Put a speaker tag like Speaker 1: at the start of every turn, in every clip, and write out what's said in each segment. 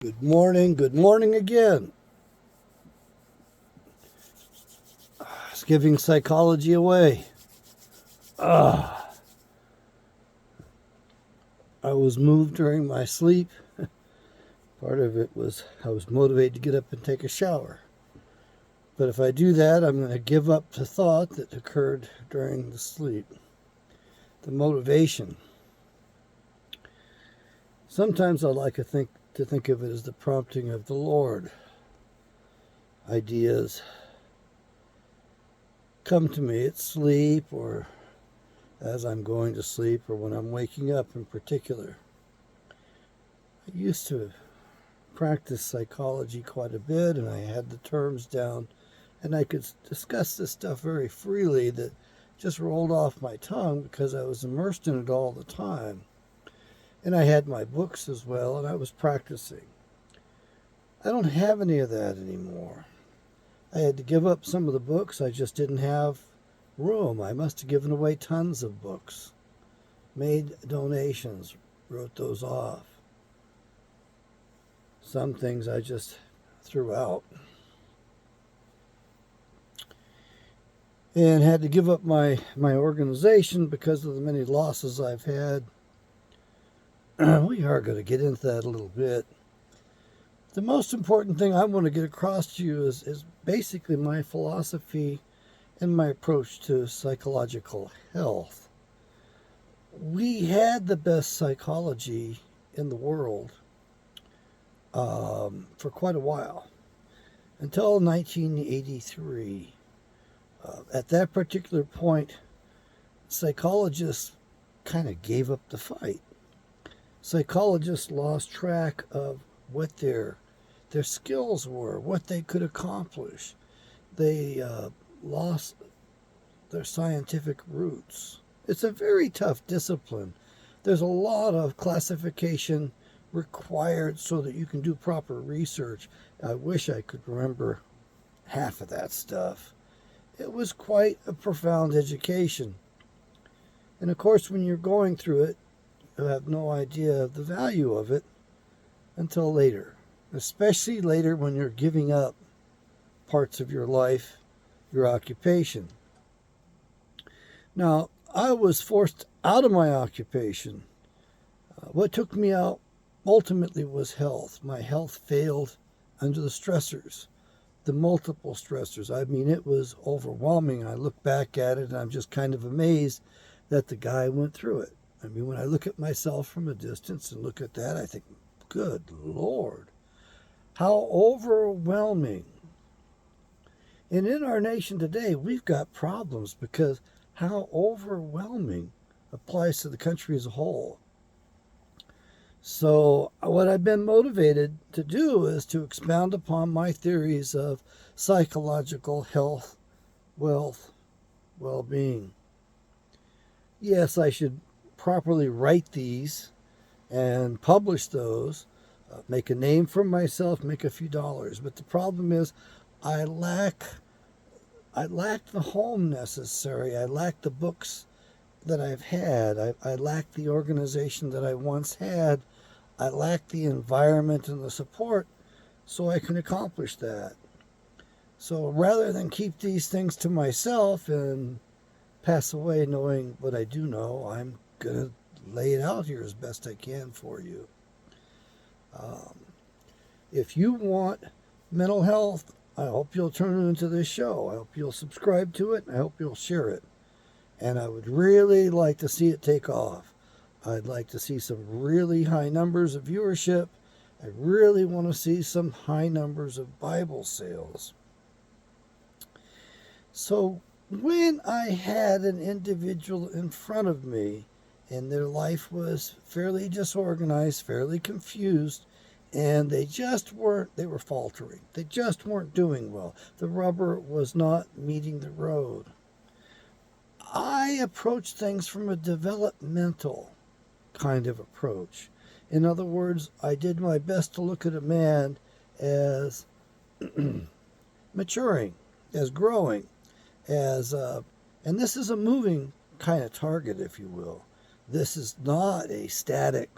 Speaker 1: Good morning again. It's giving psychology away. I was moved during my sleep. Part of it was I was motivated to get up and take a shower. But if I do that, I'm going to give up the thought that occurred during the sleep. The motivation. Sometimes I like to think of it as the prompting of the Lord. Ideas come to me at sleep or as I'm going to sleep or when I'm waking up in particular. I used to practice psychology quite a bit and I had the terms down and I could discuss this stuff very freely that just rolled off my tongue because I was immersed in it all the time. And I had my books as well and I was practicing. I don't have any of that anymore. I had to give up some of the books. I just didn't have room. I must have given away tons of books, made donations, wrote those off. Some things I just threw out. And had to give up my organization because of the many losses I've had. We are going to get into that a little bit. The most important thing I want to get across to you is basically my philosophy and my approach to psychological health. We had the best psychology in the world for quite a while, until 1983. At that particular point, psychologists kind of gave up the fight. Psychologists lost track of what their skills were, what they could accomplish. They lost their scientific roots. It's a very tough discipline. There's a lot of classification required so that you can do proper research. I wish I could remember half of that stuff. It was quite a profound education. And of course, when you're going through it, you have no idea of the value of it until later, especially later when you're giving up parts of your life, your occupation. Now, I was forced out of my occupation. What took me out ultimately was health. My health failed under the stressors, the multiple stressors. I mean, it was overwhelming. I look back at it and I'm just kind of amazed that the guy went through it. I mean, when I look at myself from a distance and look at that, I think, good Lord, how overwhelming. And in our nation today, we've got problems because how overwhelming applies to the country as a whole. So what I've been motivated to do is to expound upon my theories of psychological health, wealth, well-being. Yes, I should properly write these and publish those, make a name for myself, make a few dollars. But the problem is I lack the home necessary. I lack the books that I've had. I lack the organization that I once had. I lack the environment and the support so I can accomplish that. So rather than keep these things to myself and pass away knowing what I do know, I'm going to lay it out here as best I can for you. If you want mental health, I hope you'll turn into this show. I hope you'll subscribe to it. I hope you'll share it. And I would really like to see it take off. I'd like to see some really high numbers of viewership. I really want to see some high numbers of Bible sales. So when I had an individual in front of me and their life was fairly disorganized, fairly confused, and they were faltering. They just weren't doing well. The rubber was not meeting the road. I approached things from a developmental kind of approach. In other words, I did my best to look at a man as maturing, as growing, and this is a moving kind of target, if you will. This is not a static,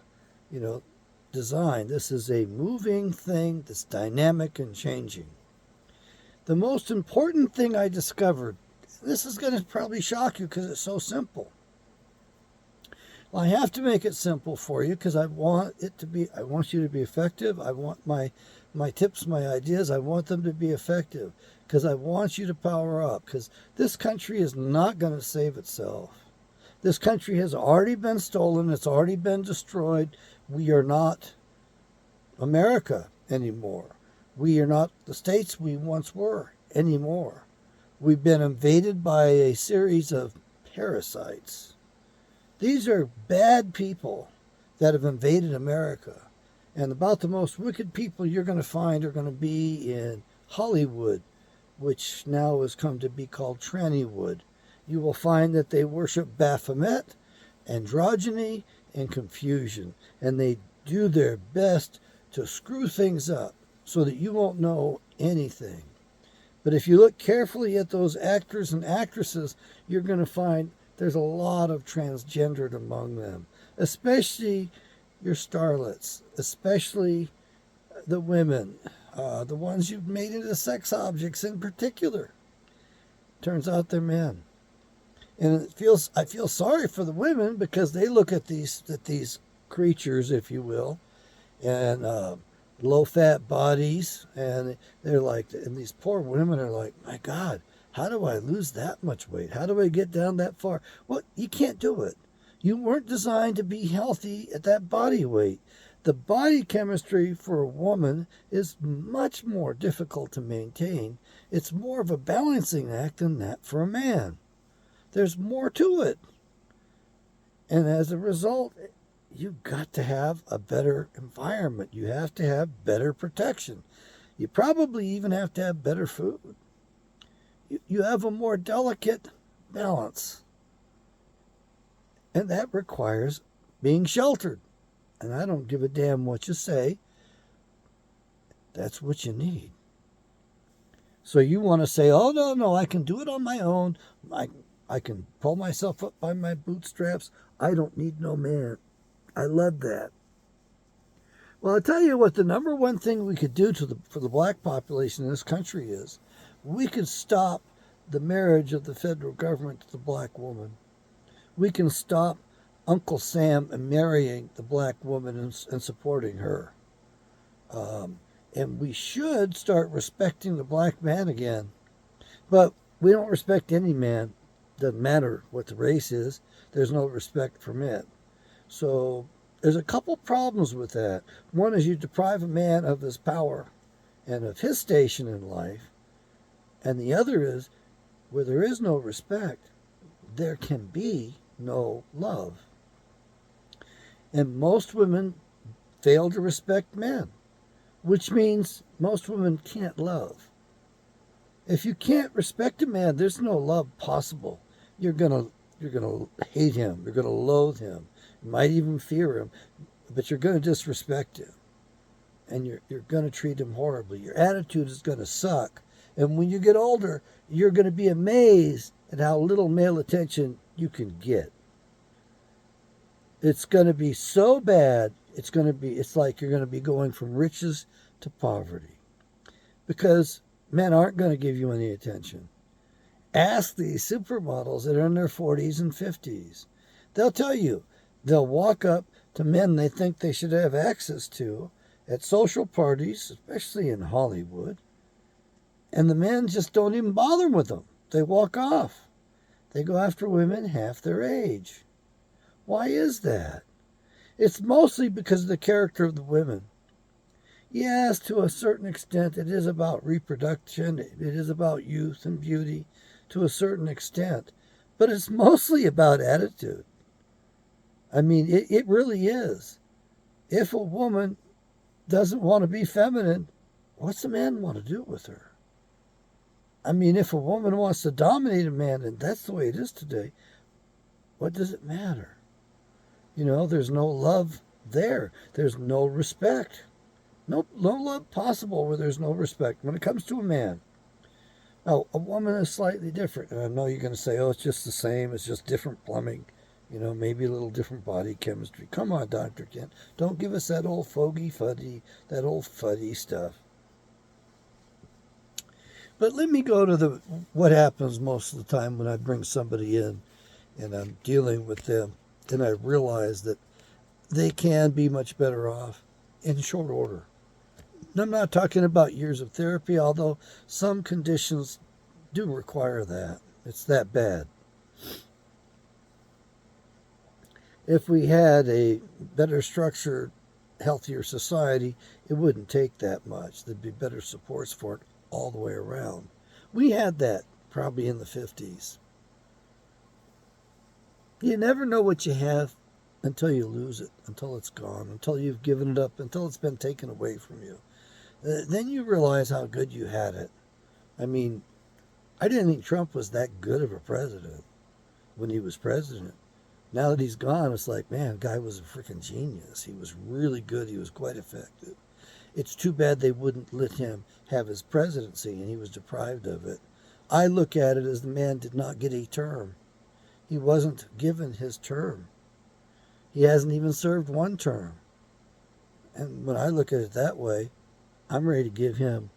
Speaker 1: design. This is a moving thing that's dynamic and changing. The most important thing I discovered, this is going to probably shock you because it's so simple. Well, I have to make it simple for you because I want you to be effective. I want my tips, my ideas, I want them to be effective because I want you to power up, because this country is not going to save itself. This country has already been stolen. It's already been destroyed. We are not America anymore. We are not the states we once were anymore. We've been invaded by a series of parasites. These are bad people that have invaded America. And about the most wicked people you're going to find are going to be in Hollywood, which now has come to be called Trannywood. You will find that they worship Baphomet, androgyny, and confusion. And they do their best to screw things up so that you won't know anything. But if you look carefully at those actors and actresses, you're going to find there's a lot of transgendered among them, especially your starlets, especially the women, the ones you've made into sex objects in particular. Turns out they're men. And I feel sorry for the women because they look at these creatures, if you will, and low-fat bodies, and they're like, and these poor women are like, my God, how do I lose that much weight? How do I get down that far? Well, you can't do it. You weren't designed to be healthy at that body weight. The body chemistry for a woman is much more difficult to maintain. It's more of a balancing act than that for a man. There's more to it. And as a result, you've got to have a better environment. You have to have better protection. You probably even have to have better food. You have a more delicate balance. And that requires being sheltered. And I don't give a damn what you say. That's what you need. So you want to say, oh, no, I can do it on my own. I can pull myself up by my bootstraps. I don't need no man. I love that. Well, I'll tell you what, the number one thing we could do for the black population in this country is we could stop the marriage of the federal government to the black woman. We can stop Uncle Sam marrying the black woman and supporting her. And we should start respecting the black man again. But we don't respect any man. Doesn't matter what the race is. There's no respect for men. So there's a couple problems with that. One is you deprive a man of his power and of his station in life. And the other is, where there is no respect, there can be no love. And most women fail to respect men, which means most women can't love. If you can't respect a man, there's no love possible. You're gonna hate him. You're gonna loathe him. You might even fear him, but you're gonna disrespect him, and you're gonna treat him horribly. Your attitude is gonna suck, and when you get older, you're gonna be amazed at how little male attention you can get. It's gonna be so bad. It's like you're gonna be going from riches to poverty, because men aren't gonna give you any attention. Ask these supermodels that are in their 40s and 50s. They'll tell you. They'll walk up to men they think they should have access to at social parties, especially in Hollywood, and the men just don't even bother with them. They walk off. They go after women half their age. Why is that? It's mostly because of the character of the women. Yes, to a certain extent, it is about reproduction. It is about youth and beauty to a certain extent. But it's mostly about attitude. I mean, it really is. If a woman doesn't want to be feminine, what's a man want to do with her? I mean, if a woman wants to dominate a man, and that's the way it is today, what does it matter? You know, there's no love there. There's no respect. No love possible where there's no respect when it comes to a man. Now, a woman is slightly different. And I know you're going to say, oh, it's just the same. It's just different plumbing. Maybe a little different body chemistry. Come on, Dr. Kent. Don't give us that old that old fuddy stuff. But let me go to what happens most of the time when I bring somebody in and I'm dealing with them, and I realize that they can be much better off in short order. And I'm not talking about years of therapy, although some conditions do require that. It's that bad. If we had a better structured, healthier society, it wouldn't take that much. There'd be better supports for it all the way around. We had that probably in the 50s. You never know what you have until you lose it, until it's gone, until you've given it up, until it's been taken away from you. Then you realize how good you had it. I mean, I didn't think Trump was that good of a president when he was president. Now that he's gone, it's like, man, the guy was a freaking genius. He was really good. He was quite effective. It's too bad they wouldn't let him have his presidency, and he was deprived of it. I look at it as the man did not get a term. He wasn't given his term. He hasn't even served one term. And when I look at it that way, I'm ready to give him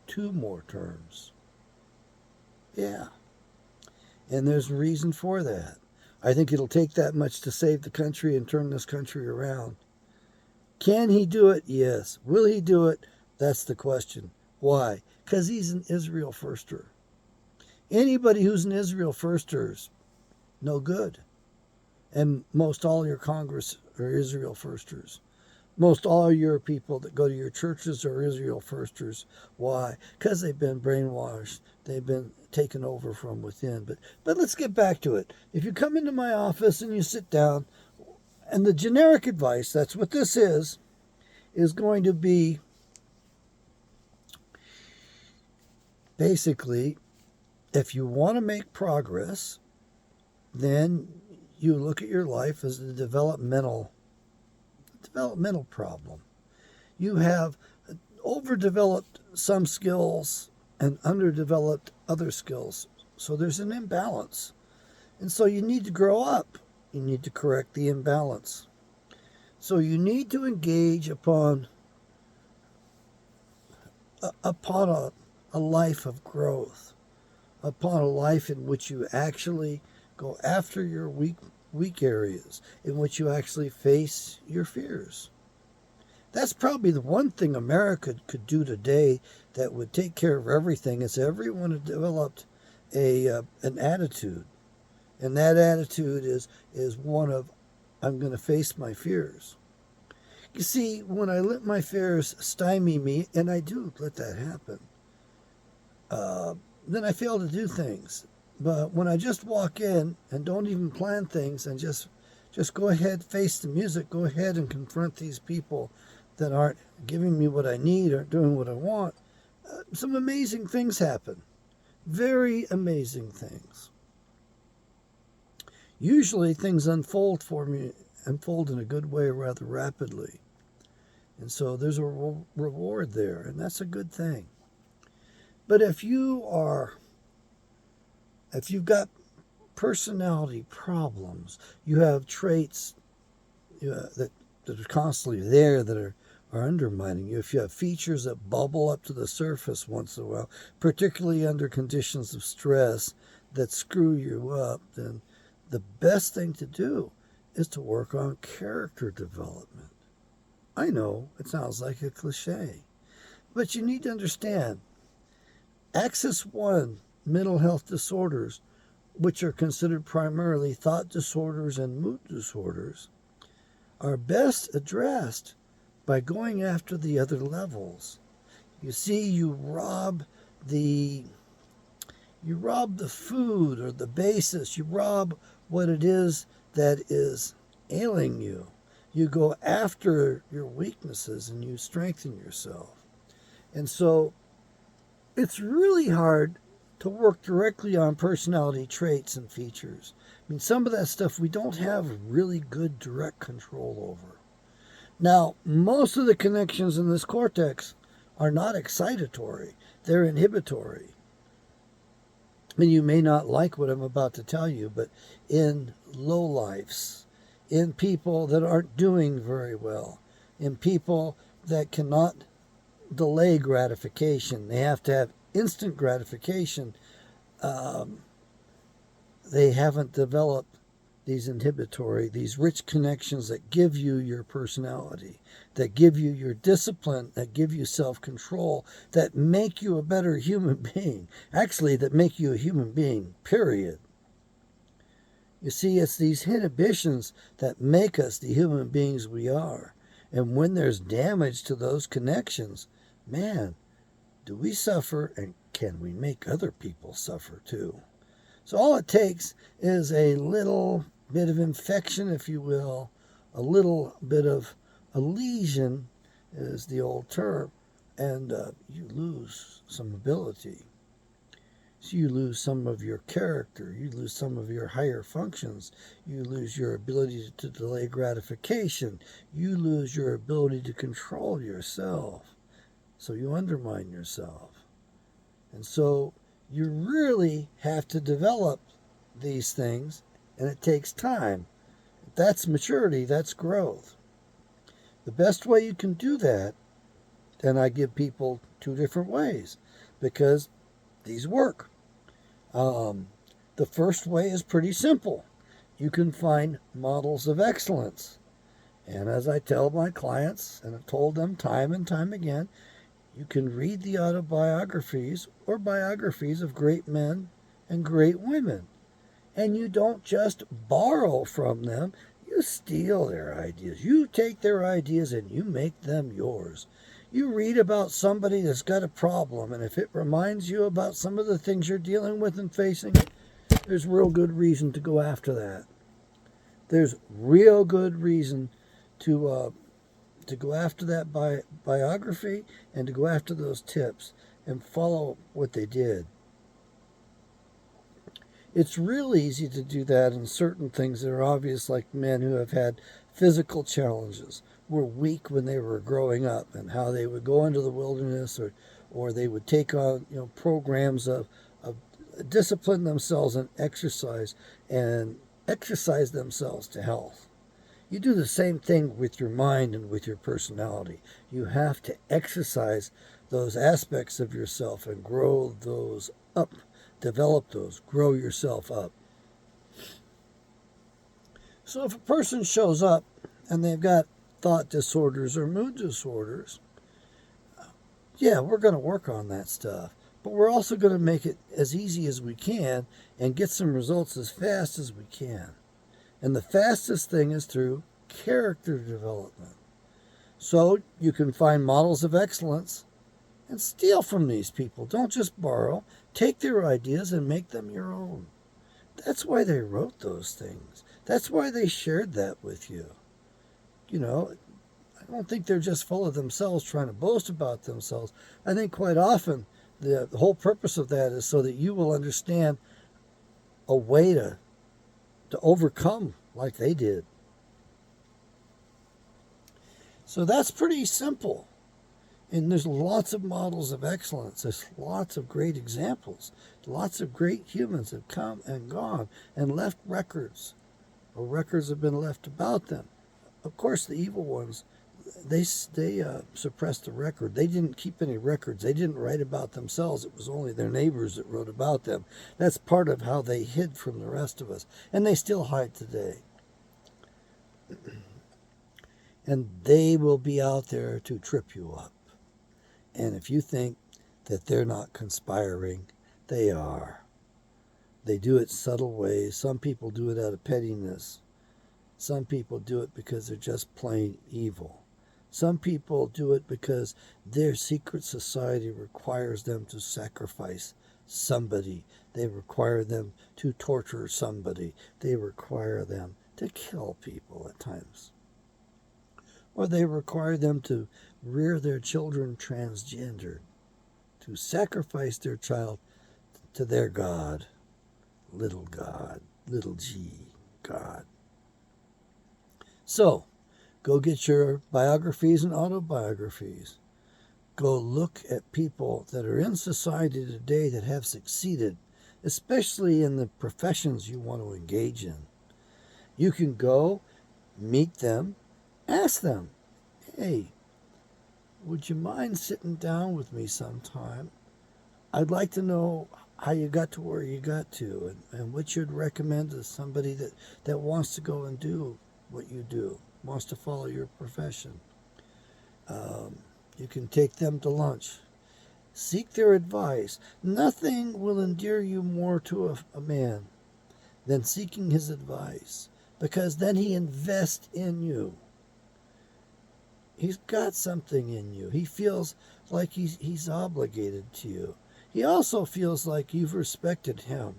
Speaker 1: 2 more terms. Yeah. And there's a reason for that. I think it'll take that much to save the country and turn this country around. Can he do it? Yes. Will he do it? That's the question. Why? Because he's an Israel firster. Anybody who's an Israel firster is no good. And most all your Congress are Israel firsters. Most all your people that go to your churches are Israel firsters. Why? Because they've been brainwashed. They've been taken over from within. But let's get back to it. If you come into my office and you sit down, and the generic advice, that's what this is going to be basically, if you want to make progress, then you look at your life as a developmental problem. You have overdeveloped some skills and underdeveloped other skills. So there's an imbalance. And so you need to grow up. You need to correct the imbalance. So you need to engage upon a life of growth, upon a life in which you actually go after your weak areas, in which you actually face your fears. That's probably the one thing America could do today that would take care of everything, is everyone had developed an attitude. And that attitude is one of, I'm going to face my fears. You see, when I let my fears stymie me, and I do let that happen, then I fail to do things. But when I just walk in and don't even plan things and just go ahead, face the music, go ahead and confront these people that aren't giving me what I need, aren't doing what I want, some amazing things happen. Very amazing things. Usually things unfold in a good way rather rapidly. And so there's a reward there, and that's a good thing. But if you've got personality problems, you have traits that are constantly there that are undermining you, if you have features that bubble up to the surface once in a while, particularly under conditions of stress that screw you up, then the best thing to do is to work on character development. I know it sounds like a cliche, but you need to understand, Axis 1 mental health disorders, which are considered primarily thought disorders and mood disorders, are best addressed by going after the other levels. You see, you rob the food or the basis. You rob what it is that is ailing you. You go after your weaknesses and you strengthen yourself. And so it's really hard to work directly on personality traits and features. I mean, some of that stuff we don't have really good direct control over. Now, most of the connections in this cortex are not excitatory. They're inhibitory. And you may not like what I'm about to tell you, but in lowlifes, in people that aren't doing very well, in people that cannot delay gratification, they have to have instant gratification, um, they haven't developed these rich connections that give you your personality, that give you your discipline, that give you self-control, that make you a better human being. Actually, that make you a human being, period. You see, it's these inhibitions that make us the human beings we are. And when there's damage to those connections, man, do we suffer, and can we make other people suffer too? So all it takes is a little bit of infection, if you will, a little bit of a lesion is the old term, and you lose some ability. So you lose some of your character, you lose some of your higher functions, you lose your ability to delay gratification, you lose your ability to control yourself. So you undermine yourself. And so you really have to develop these things, and it takes time. That's maturity, that's growth. The best way you can do that, and I give people two different ways because these work. The first way is pretty simple. You can find models of excellence. And as I tell my clients, and I've told them time and time again, you can read the autobiographies or biographies of great men and great women. And you don't just borrow from them, you steal their ideas. You take their ideas and you make them yours. You read about somebody that's got a problem, and if it reminds you about some of the things you're dealing with and facing, there's real good reason to go after that. There's real good reason to go after that biography and to go after those tips and follow what they did. It's real easy to do that in certain things that are obvious, like men who have had physical challenges, were weak when they were growing up, and how they would go into the wilderness or they would take on programs of discipline themselves and exercise themselves to health. You do the same thing with your mind and with your personality. You have to exercise those aspects of yourself and grow those up, develop those, grow yourself up. So if a person shows up and they've got thought disorders or mood disorders, yeah, we're going to work on that stuff. But we're also going to make it as easy as we can and get some results as fast as we can. And the fastest thing is through character development. So you can find models of excellence and steal from these people. Don't just borrow. Take their ideas and make them your own. That's why they wrote those things. That's why they shared that with you. I don't think they're just full of themselves trying to boast about themselves. I think quite often the whole purpose of that is so that you will understand a way to overcome like they did. So that's pretty simple. And there's lots of models of excellence. There's lots of great examples. Lots of great humans have come and gone and left records, or records have been left about them. Of course, the evil ones, they suppressed the record. They didn't keep any records. They didn't write about themselves. It was only their neighbors that wrote about them. That's part of how they hid from the rest of us. And they still hide today. And they will be out there to trip you up. And if you think that they're not conspiring, they are. They do it subtle ways. Some people do it out of pettiness. Some people do it because they're just plain evil. Some people do it because their secret society requires them to sacrifice somebody. They require them to torture somebody. They require them to kill people at times. Or they require them to rear their children transgendered, to sacrifice their child to their God, little g, God. So, go get your biographies and autobiographies. Go look at people that are in society today that have succeeded, especially in the professions you want to engage in. You can go meet them, ask them, hey, would you mind sitting down with me sometime? I'd like to know how you got to where you got to, and what you'd recommend to somebody that wants to go and do what you do, wants to follow your profession. You can take them to lunch. Seek their advice. Nothing will endear you more to a man than seeking his advice, because then he invests in you. He's got something in you. He feels like he's obligated to you. He also feels like you've respected him,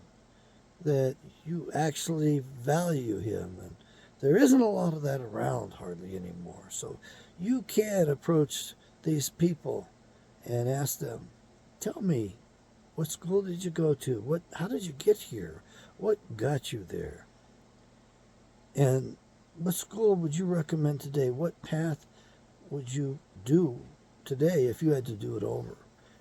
Speaker 1: that you actually value him. And there isn't a lot of that around hardly anymore. So you can approach these people and ask them, tell me, what school did you go to? How did you get here? What got you there? And what school would you recommend today? What path would you do today if you had to do it over?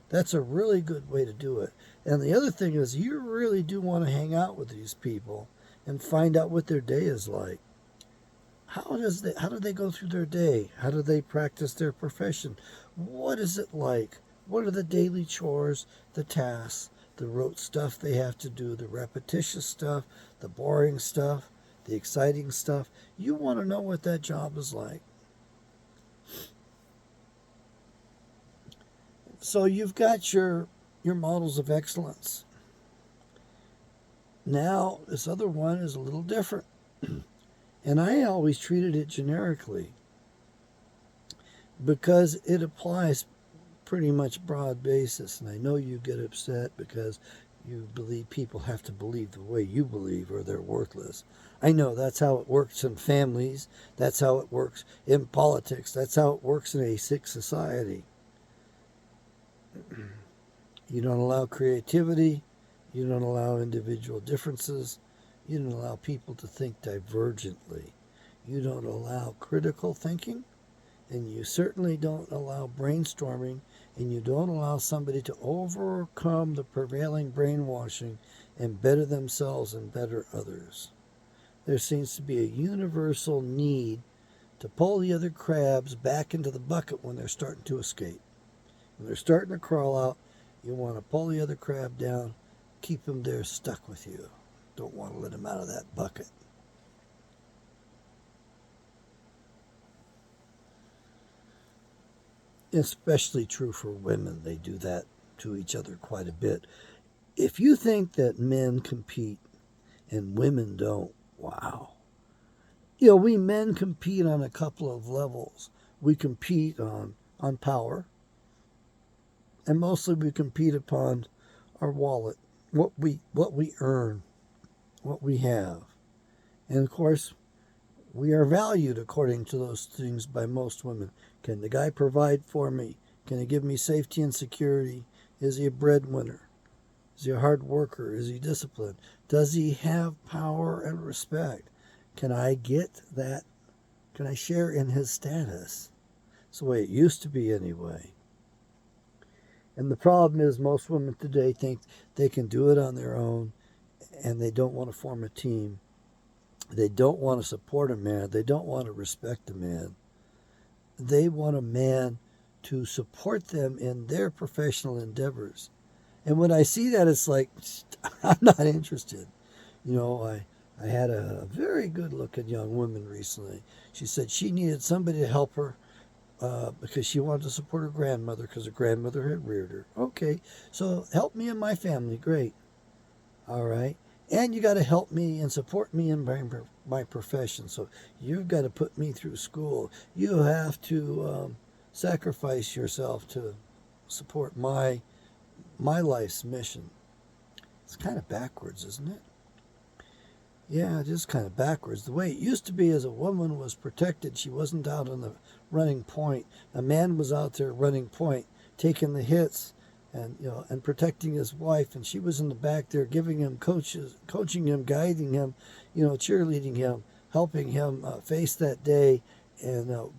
Speaker 1: That's a really good way to do it. And the other thing is, you really do want to hang out with these people and find out what their day is like. How do they go through their day? How do they practice their profession? What is it like? What are the daily chores, the tasks, the rote stuff they have to do, the repetitious stuff, the boring stuff, the exciting stuff? You want to know what that job is like. So you've got your models of excellence. Now, this other one is a little different. And I always treated it generically because it applies pretty much broad basis. And I know you get upset because you believe people have to believe the way you believe or they're worthless. I know that's how it works in families. That's how it works in politics. That's how it works in a sick society. You don't allow creativity. You don't allow individual differences. You don't allow people to think divergently. You don't allow critical thinking. And you certainly don't allow brainstorming. And you don't allow somebody to overcome the prevailing brainwashing and better themselves and better others. There seems to be a universal need to pull the other crabs back into the bucket when they're starting to escape. When they're starting to crawl out, you want to pull the other crab down, keep them there stuck with you. Don't want to let them out of that bucket. Especially true for women. They do that to each other quite a bit. If you think that men compete and women don't, wow. We men compete on a couple of levels. We compete on power. And mostly we compete upon our wallet, what we earn, what we have. And of course, we are valued according to those things by most women. Can the guy provide for me? Can he give me safety and security? Is he a breadwinner? Is he a hard worker? Is he disciplined? Does he have power and respect? Can I get that? Can I share in his status? It's the way it used to be anyway. And the problem is most women today think they can do it on their own, and they don't want to form a team. They don't want to support a man. They don't want to respect a man. They want a man to support them in their professional endeavors. And when I see that, it's like, I'm not interested. I had a very good-looking young woman recently. She said she needed somebody to help her because she wanted to support her grandmother because her grandmother had reared her. Okay, so help me and my family. Great. All right. And you got to help me and support me in my profession. So you've got to put me through school. You have to sacrifice yourself to support my life's mission. It's kind of backwards, isn't it? Yeah, it is kind of backwards. The way it used to be is a woman was protected. She wasn't out on the running point. A man was out there running point, taking the hits and protecting his wife. And she was in the back there giving him coaching him, guiding him, cheerleading him, helping him face that day and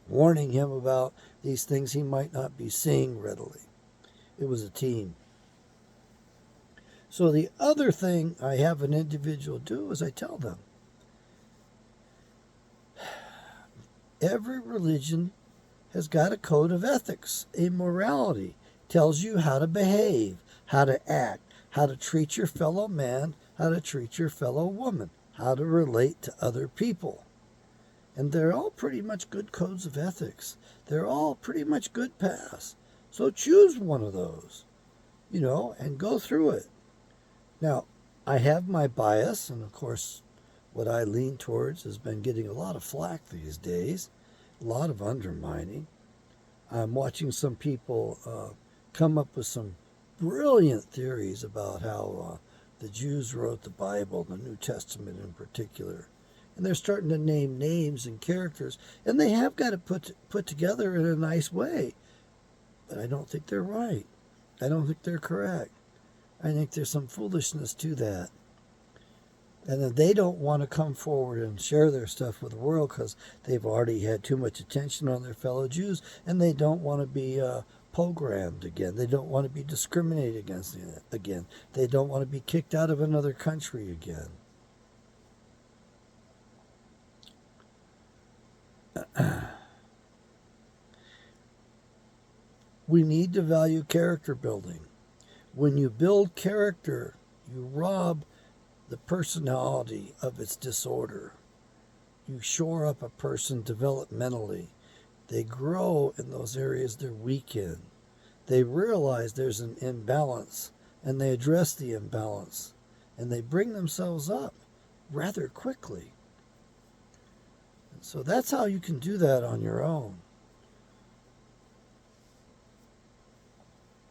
Speaker 1: warning him about these things he might not be seeing readily. It was a team. So the other thing I have an individual do is I tell them, every religion has got a code of ethics, a morality, tells you how to behave, how to act, how to treat your fellow man, how to treat your fellow woman, how to relate to other people. And they're all pretty much good codes of ethics. They're all pretty much good paths. So choose one of those, and go through it. Now, I have my bias, and of course, what I lean towards has been getting a lot of flack these days, a lot of undermining. I'm watching some people come up with some brilliant theories about how the Jews wrote the Bible, the New Testament in particular. And they're starting to name names and characters, and they have got it put together in a nice way. But I don't think they're right. I don't think they're correct. I think there's some foolishness to that. And then they don't want to come forward and share their stuff with the world because they've already had too much attention on their fellow Jews, and they don't want to be programmed again. They don't want to be discriminated against again. They don't want to be kicked out of another country again. We need to value character building. When you build character, you rob the personality of its disorder. You shore up a person developmentally. They grow in those areas they're weak in. They realize there's an imbalance, and they address the imbalance, and they bring themselves up rather quickly. And so that's how you can do that on your own.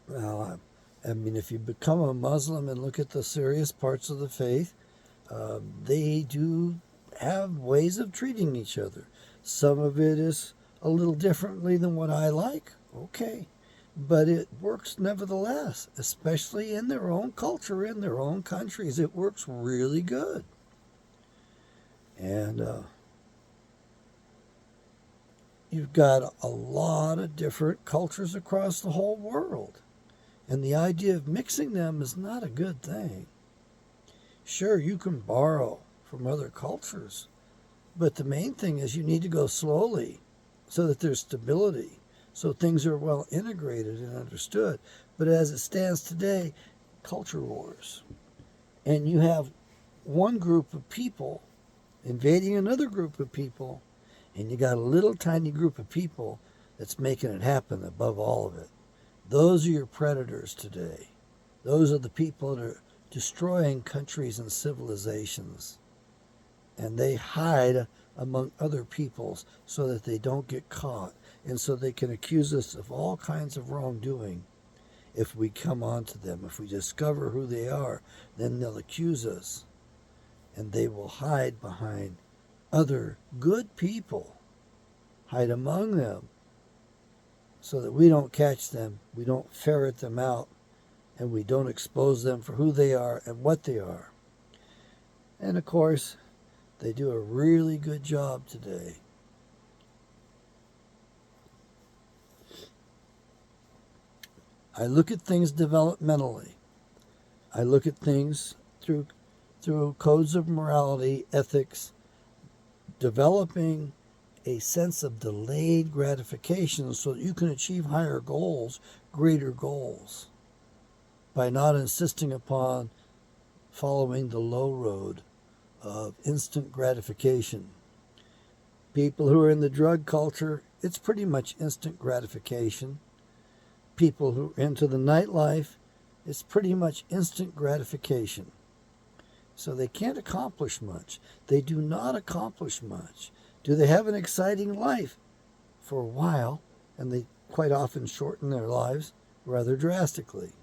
Speaker 1: Well, I mean, if you become a Muslim and look at the serious parts of the faith, they do have ways of treating each other. Some of it is a little differently than what I like, okay. But it works nevertheless, especially in their own culture, in their own countries. It works really good. And you've got a lot of different cultures across the whole world. And the idea of mixing them is not a good thing. Sure, you can borrow from other cultures, but the main thing is you need to go slowly so that there's stability, so things are well integrated and understood. But as it stands today, culture wars. And you have one group of people invading another group of people, and you got a little tiny group of people that's making it happen above all of it. Those are your predators today. Those are the people that are destroying countries and civilizations. And they hide among other peoples so that they don't get caught, and so they can accuse us of all kinds of wrongdoing. If we come onto them, if we discover who they are, then they'll accuse us. And they will hide behind other good people, hide among them, so that we don't catch them, we don't ferret them out, and we don't expose them for who they are and what they are. And of course, they do a really good job today. I look at things developmentally. I look at things through codes of morality, ethics, developing a sense of delayed gratification so that you can achieve higher goals, greater goals, by not insisting upon following the low road of instant gratification. People who are in the drug culture, it's pretty much instant gratification. People who are into the nightlife, it's pretty much instant gratification. So they can't accomplish much. They do not accomplish much. Do they have an exciting life? For a while, and they quite often shorten their lives rather drastically.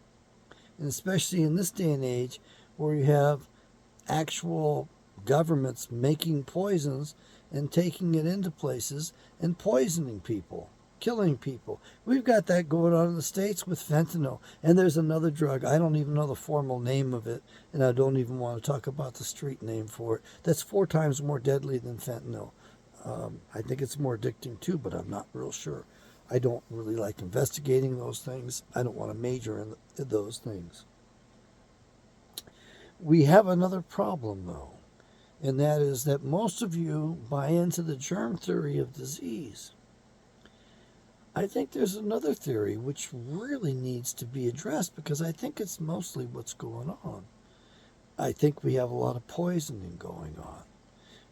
Speaker 1: And especially in this day and age where you have actual governments making poisons and taking it into places and poisoning people, killing people. We've got that going on in the States with fentanyl. And there's another drug, I don't even know the formal name of it, and I don't even want to talk about the street name for it, that's 4 times more deadly than fentanyl. I think it's more addicting too, but I'm not real sure. I don't really like investigating those things. I don't want to major in those things. We have another problem, though, and that is that most of you buy into the germ theory of disease. I think there's another theory which really needs to be addressed because I think it's mostly what's going on. I think we have a lot of poisoning going on.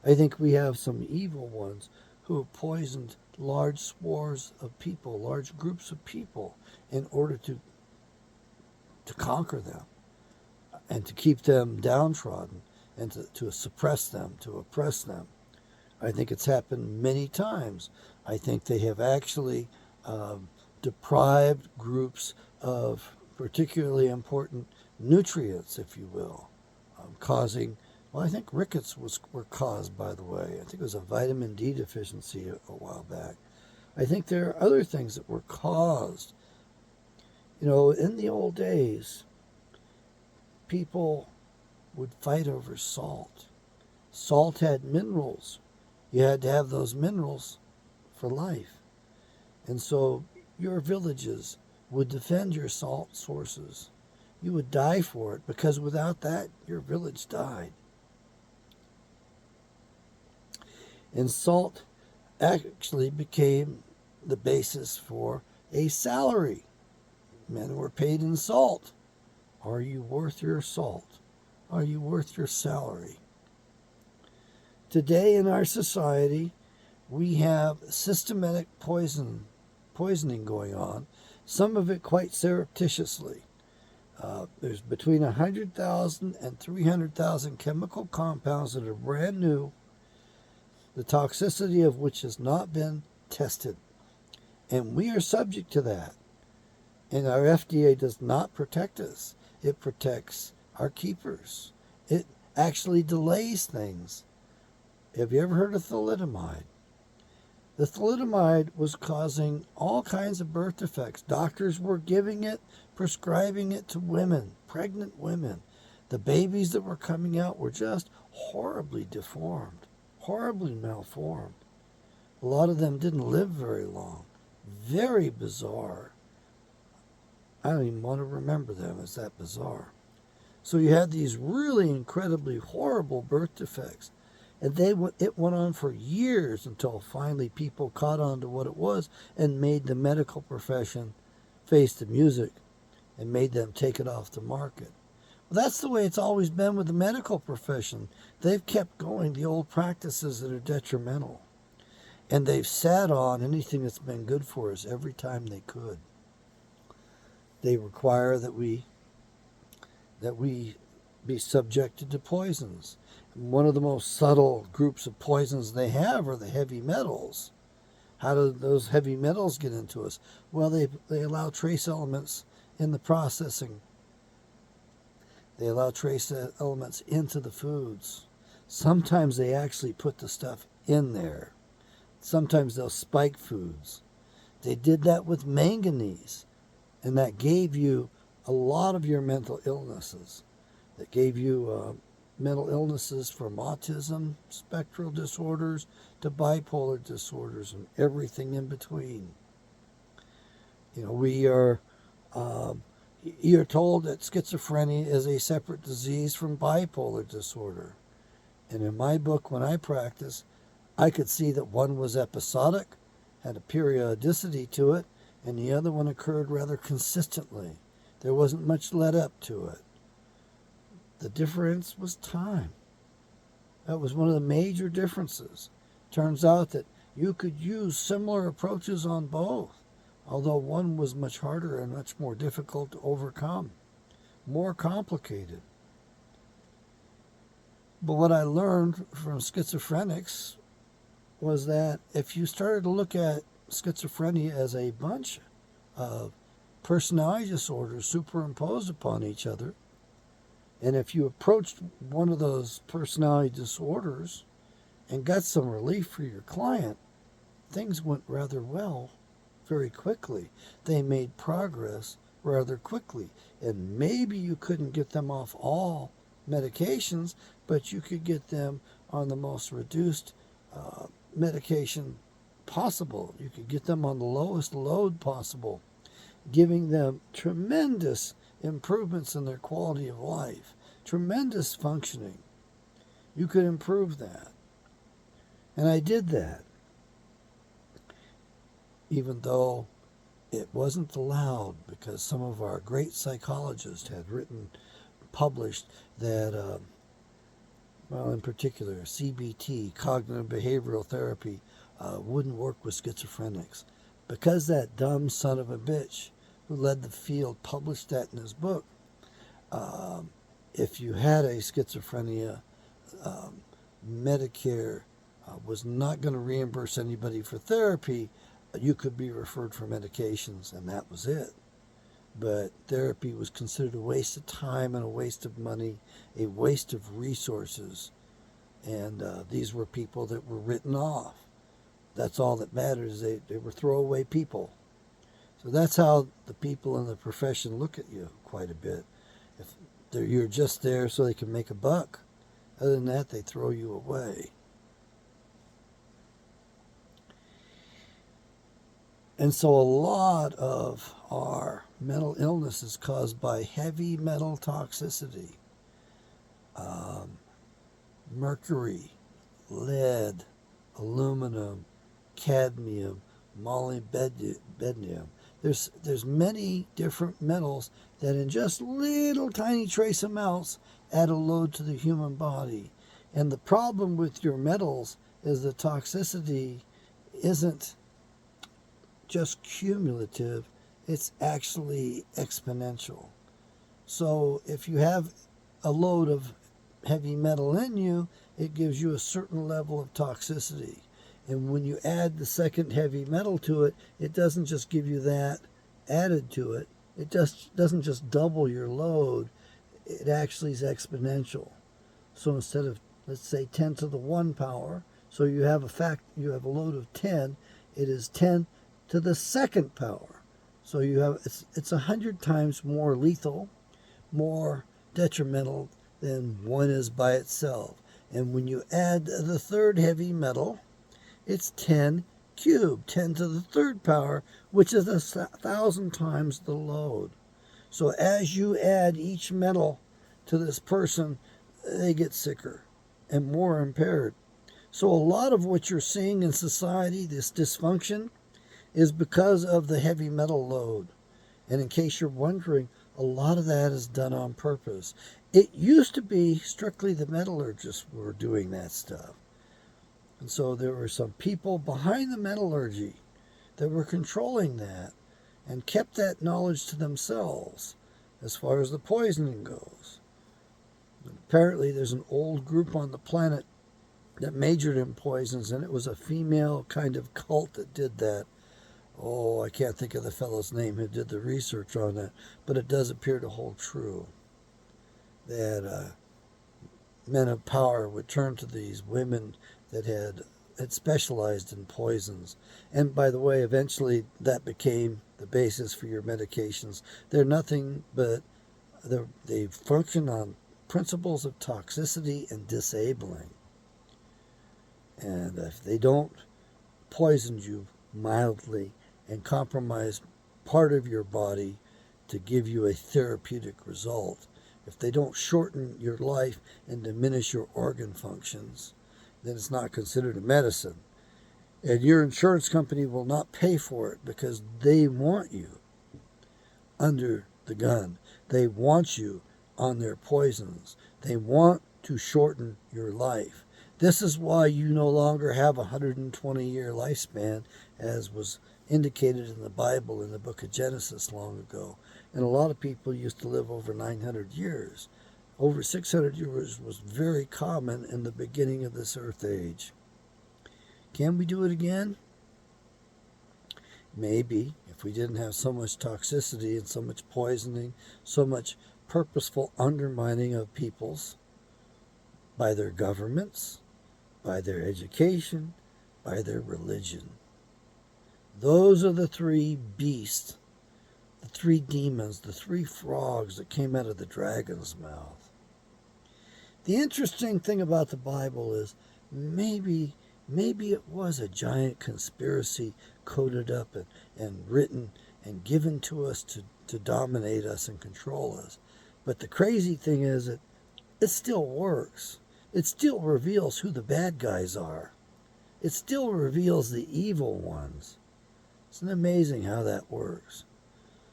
Speaker 1: I think we have some evil ones who have poisoned large swaths of people, large groups of people, in order to conquer them and to keep them downtrodden and to suppress them, to oppress them. I think it's happened many times. I think they have actually deprived groups of particularly important nutrients, if you will, causing, well, I think rickets were caused, by the way. I think it was a vitamin D deficiency a while back. I think there are other things that were caused. You know, in the old days, people would fight over salt. Salt had minerals. You had to have those minerals for life. And so your villages would defend your salt sources. You would die for it because without that, your village died. And salt actually became the basis for a salary. Men were paid in salt. Are you worth your salt? Are you worth your salary? Today in our society, we have systematic poisoning going on, some of it quite surreptitiously. There's between 100,000 and 300,000 chemical compounds that are brand new, the toxicity of which has not been tested. And we are subject to that. And our FDA does not protect us. It protects our keepers. It actually delays things. Have you ever heard of thalidomide? The thalidomide was causing all kinds of birth defects. Doctors were giving it, prescribing it to women, pregnant women. The babies that were coming out were just horribly deformed, horribly malformed. A lot of them didn't live very long. Very bizarre. I don't even want to remember them. It's that bizarre. So you had these really incredibly horrible birth defects. And it went on for years until finally people caught on to what it was and made the medical profession face the music and made them take it off the market. Well, that's the way it's always been with the medical profession. They've kept going the old practices that are detrimental. And they've sat on anything that's been good for us every time they could. They require that we be subjected to poisons. One of the most subtle groups of poisons they have are the heavy metals. How do those heavy metals get into us? Well, they allow trace elements in the processing. They allow trace elements into the foods. Sometimes they actually put the stuff in there. Sometimes they'll spike foods. They did that with manganese, and that gave you a lot of your mental illnesses. That gave you mental illnesses from autism, spectral disorders, to bipolar disorders, and everything in between. You know, you're told that schizophrenia is a separate disease from bipolar disorder. And in my book, when I practice, I could see that one was episodic, had a periodicity to it, and the other one occurred rather consistently. There wasn't much led up to it. The difference was time. That was one of the major differences. Turns out that you could use similar approaches on both, although one was much harder and much more difficult to overcome, more complicated. But what I learned from schizophrenics was that if you started to look at schizophrenia as a bunch of personality disorders superimposed upon each other, and if you approached one of those personality disorders and got some relief for your client, things went rather well very quickly. They made progress rather quickly. And maybe you couldn't get them off all medications, but you could get them on the most reduced medication possible. You could get them on the lowest load possible, giving them tremendous improvements in their quality of life, tremendous functioning. You could improve that. And I did that, even though it wasn't allowed, because some of our great psychologists had published that, well, in particular, CBT, cognitive behavioral therapy, wouldn't work with schizophrenics. Because that dumb son of a bitch who led the field published that in his book, if you had a schizophrenia, Medicare was not going to reimburse anybody for therapy. You could be referred for medications, and that was it. But therapy was considered a waste of time and a waste of money, a waste of resources. And these were people that were written off. That's all that matters. They were throwaway people. So that's how the people in the profession look at you quite a bit. If you're just there so they can make a buck, other than that, they throw you away. And so a lot of our mental illness is caused by heavy metal toxicity. Mercury, lead, aluminum, cadmium, molybdenum. There's many different metals that in just little tiny trace amounts add a load to the human body. And the problem with your metals is the toxicity isn't just cumulative, it's actually exponential. So if you have a load of heavy metal in you, it gives you a certain level of toxicity. And when you add the second heavy metal to it, it doesn't just give you that added to it. It just doesn't just double your load. It actually is exponential. So instead of, let's say, 10 to the 1 power, so you have a load of 10, it is 10 to the second power. So you have it's 100 times more lethal, more detrimental than one is by itself. And when you add the third heavy metal, it's 10 cubed, 10 to the third power, which is 1,000 times the load. So as you add each metal to this person, they get sicker and more impaired. So a lot of what you're seeing in society, this dysfunction, is because of the heavy metal load. And in case you're wondering, a lot of that is done on purpose. It used to be strictly the metallurgists were doing that stuff. And so there were some people behind the metallurgy that were controlling that and kept that knowledge to themselves as far as the poisoning goes. And apparently there's an old group on the planet that majored in poisons, and it was a female kind of cult that did that. Oh, I can't think of the fellow's name who did the research on that, but it does appear to hold true that men of power would turn to these women that had specialized in poisons. And by the way, eventually that became the basis for your medications. They're nothing but they function on principles of toxicity and disabling. And if they don't poison you mildly and compromise part of your body to give you a therapeutic result, if they don't shorten your life and diminish your organ functions, then it's not considered a medicine. And your insurance company will not pay for it because they want you under the gun. They want you on their poisons. They want to shorten your life. This is why you no longer have a 120-year lifespan, as was indicated in the Bible in the book of Genesis long ago. And a lot of people used to live over 900 years. Over 600 years was very common in the beginning of this earth age. Can we do it again? Maybe, if we didn't have so much toxicity and so much poisoning, so much purposeful undermining of peoples by their governments, by their education, by their religion. Those are the three beasts, the three demons, the three frogs that came out of the dragon's mouth. The interesting thing about the Bible is maybe it was a giant conspiracy coded up and written and given to us to dominate us and control us. But the crazy thing is that it still works. It still reveals who the bad guys are. It still reveals the evil ones. It's amazing how that works.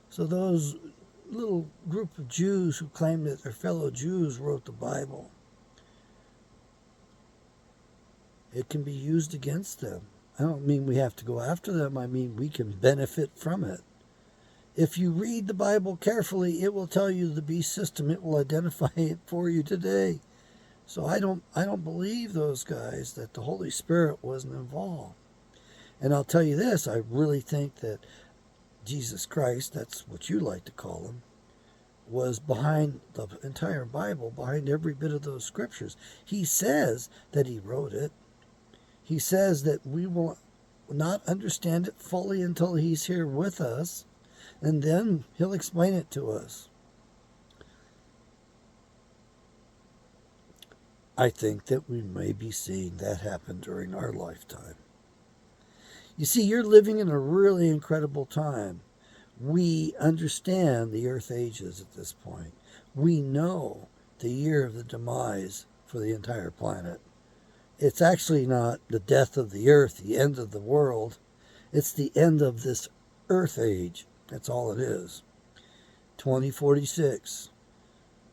Speaker 1: So those little group of Jews who claim that their fellow Jews wrote the Bible, it can be used against them. I don't mean we have to go after them. I mean we can benefit from it. If you read the Bible carefully, it will tell you the beast system. It will identify it for you today. So I don't believe those guys that the Holy Spirit wasn't involved. And I'll tell you this, I really think that Jesus Christ, that's what you like to call him, was behind the entire Bible, behind every bit of those scriptures. He says that he wrote it. He says that we will not understand it fully until he's here with us, and then he'll explain it to us. I think that we may be seeing that happen during our lifetime. You see, you're living in a really incredible time. We understand the earth ages at this point. We know the year of the demise for the entire planet. It's actually not the death of the earth, the end of the world. It's the end of this earth age. That's all it is. 2046.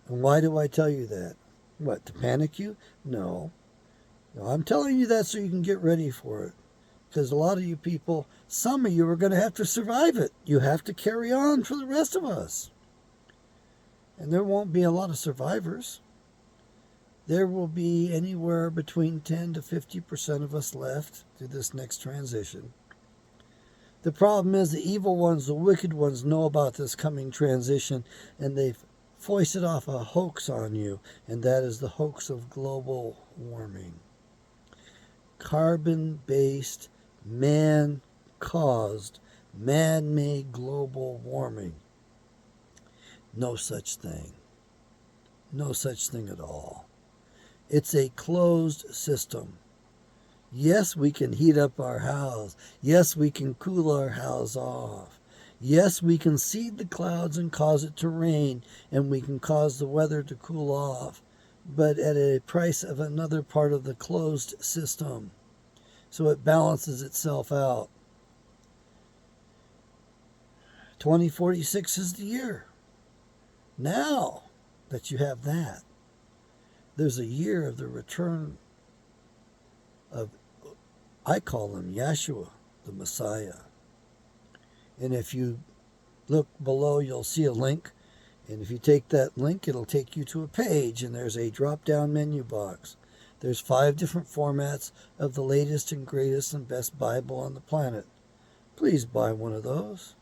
Speaker 1: And why do I tell you that? What, to panic you? No. No, I'm telling you that so you can get ready for it. Because a lot of you people, some of you are going to have to survive it. You have to carry on for the rest of us. And there won't be a lot of survivors. There will be anywhere between 10 to 50% of us left to this next transition. The problem is the evil ones, the wicked ones know about this coming transition, and they've foisted off a hoax on you, and that is the hoax of global warming. Carbon-based, man-caused, man-made global warming. No such thing. No such thing at all. It's a closed system. Yes, we can heat up our house. Yes, we can cool our house off. Yes, we can seed the clouds and cause it to rain, and we can cause the weather to cool off, but at a price of another part of the closed system. So it balances itself out. 2046 is the year. Now that you have that, there's a year of the return of, I call him Yeshua, the Messiah. And if you look below, you'll see a link. And if you take that link, it'll take you to a page, and there's a drop-down menu box. There's 5 different formats of the latest and greatest and best Bible on the planet. Please buy one of those.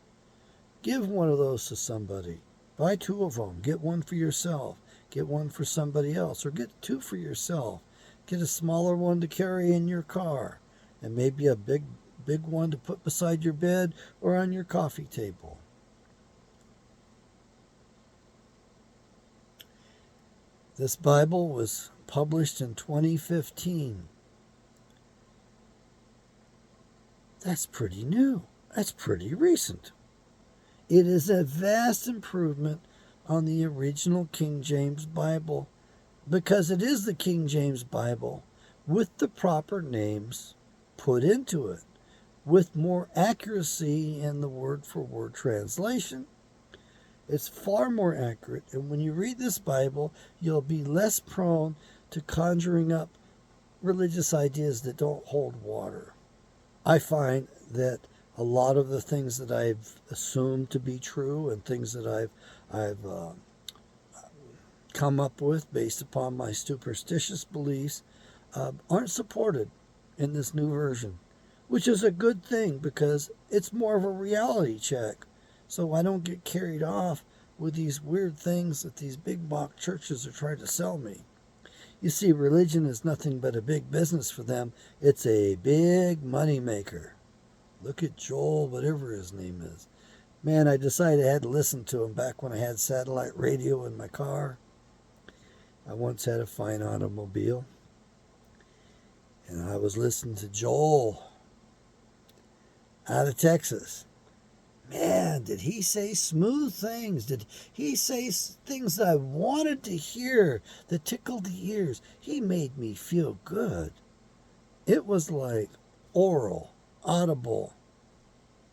Speaker 1: Give one of those to somebody. Buy 2 of them. Get one for yourself. Get one for somebody else. Or get 2 for yourself. Get a smaller one to carry in your car. And maybe a big one to put beside your bed or on your coffee table. This Bible was published in 2015. That's pretty new. That's pretty recent. It is a vast improvement on the original King James Bible because it is the King James Bible with the proper names put into it, with more accuracy in the word-for-word translation. It's far more accurate, and when you read this Bible, you'll be less prone to conjuring up religious ideas that don't hold water. I find that a lot of the things that I've assumed to be true and things that I've come up with based upon my superstitious beliefs aren't supported in this new version, which is a good thing because it's more of a reality check. So I don't get carried off with these weird things that these big box churches are trying to sell me. You see, religion is nothing but a big business for them. It's a big money maker. Look at Joel, whatever his name is. Man, I decided I had to listen to him back when I had satellite radio in my car. I once had a fine automobile. And I was listening to Joel out of Texas. Man, did he say smooth things? Did he say things that I wanted to hear that tickled the ears? He made me feel good. It was like oral, audible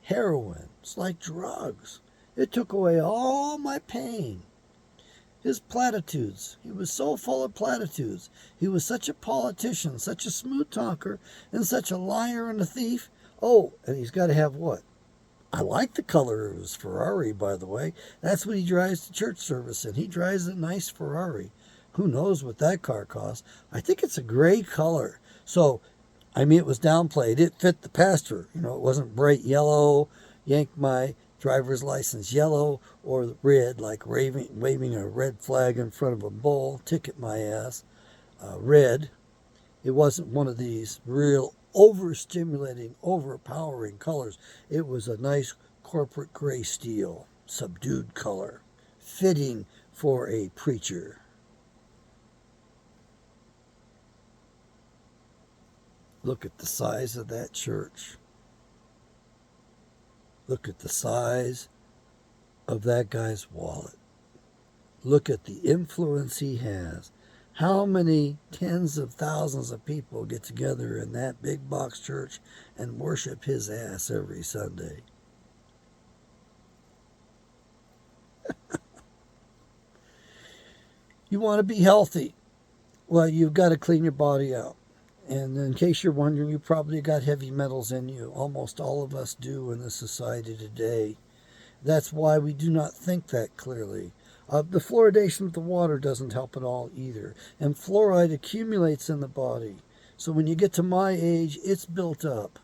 Speaker 1: heroin. It's like drugs. It took away all my pain. His platitudes. He was so full of platitudes. He was such a politician, such a smooth talker, and such a liar and a thief. Oh, and he's got to have what? I like the color of his Ferrari, by the way. That's what he drives to church service in. He drives a nice Ferrari. Who knows what that car costs? I think it's a gray color. So, I mean, it was downplayed. It fit the pastor. You know, it wasn't bright yellow, yank my driver's license yellow, or red, like waving a red flag in front of a bull, ticket my ass. Red. It wasn't one of these real overstimulating, overpowering colors. It was a nice corporate gray steel, subdued color, fitting for a preacher. Look at the size of that church. Look at the size of that guy's wallet. Look at the influence he has. How many tens of thousands of people get together in that big box church and worship his ass every Sunday? You want to be healthy. Well, you've got to clean your body out. And in case you're wondering, you probably got heavy metals in you. Almost all of us do in this society today. That's why we do not think that clearly. The fluoridation of the water doesn't help at all either. And fluoride accumulates in the body. So when you get to my age, it's built up.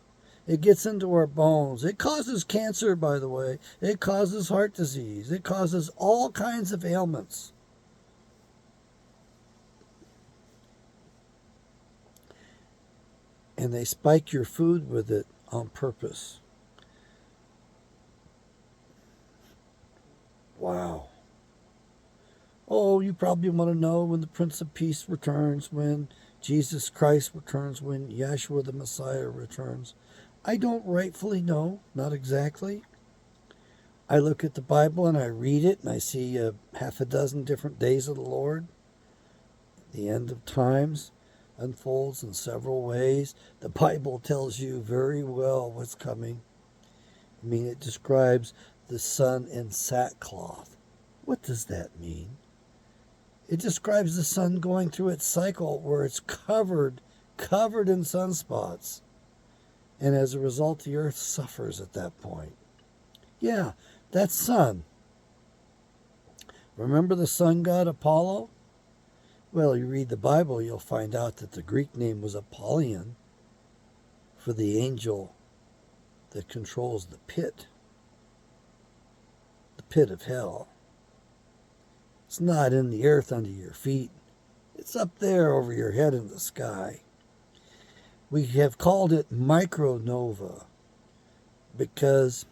Speaker 1: It gets into our bones. It causes cancer, by the way. It causes heart disease. It causes all kinds of ailments. And they spike your food with it on purpose. Wow. Oh, you probably want to know when the Prince of Peace returns, when Jesus Christ returns, when Yeshua the Messiah returns. I don't rightfully know, not exactly. I look at the Bible and I read it and I see half a dozen different days of the Lord. The end of times unfolds in several ways. The Bible tells you very well what's coming. I mean, it describes the sun in sackcloth. What does that mean? It describes the sun going through its cycle where it's covered in sunspots. And as a result, the earth suffers at that point. Yeah, that's sun. Remember the sun god Apollo? Well, you read the Bible, you'll find out that the Greek name was Apollyon for the angel that controls the pit of hell. It's not in the earth under your feet. It's up there over your head in the sky. We have called it micronova because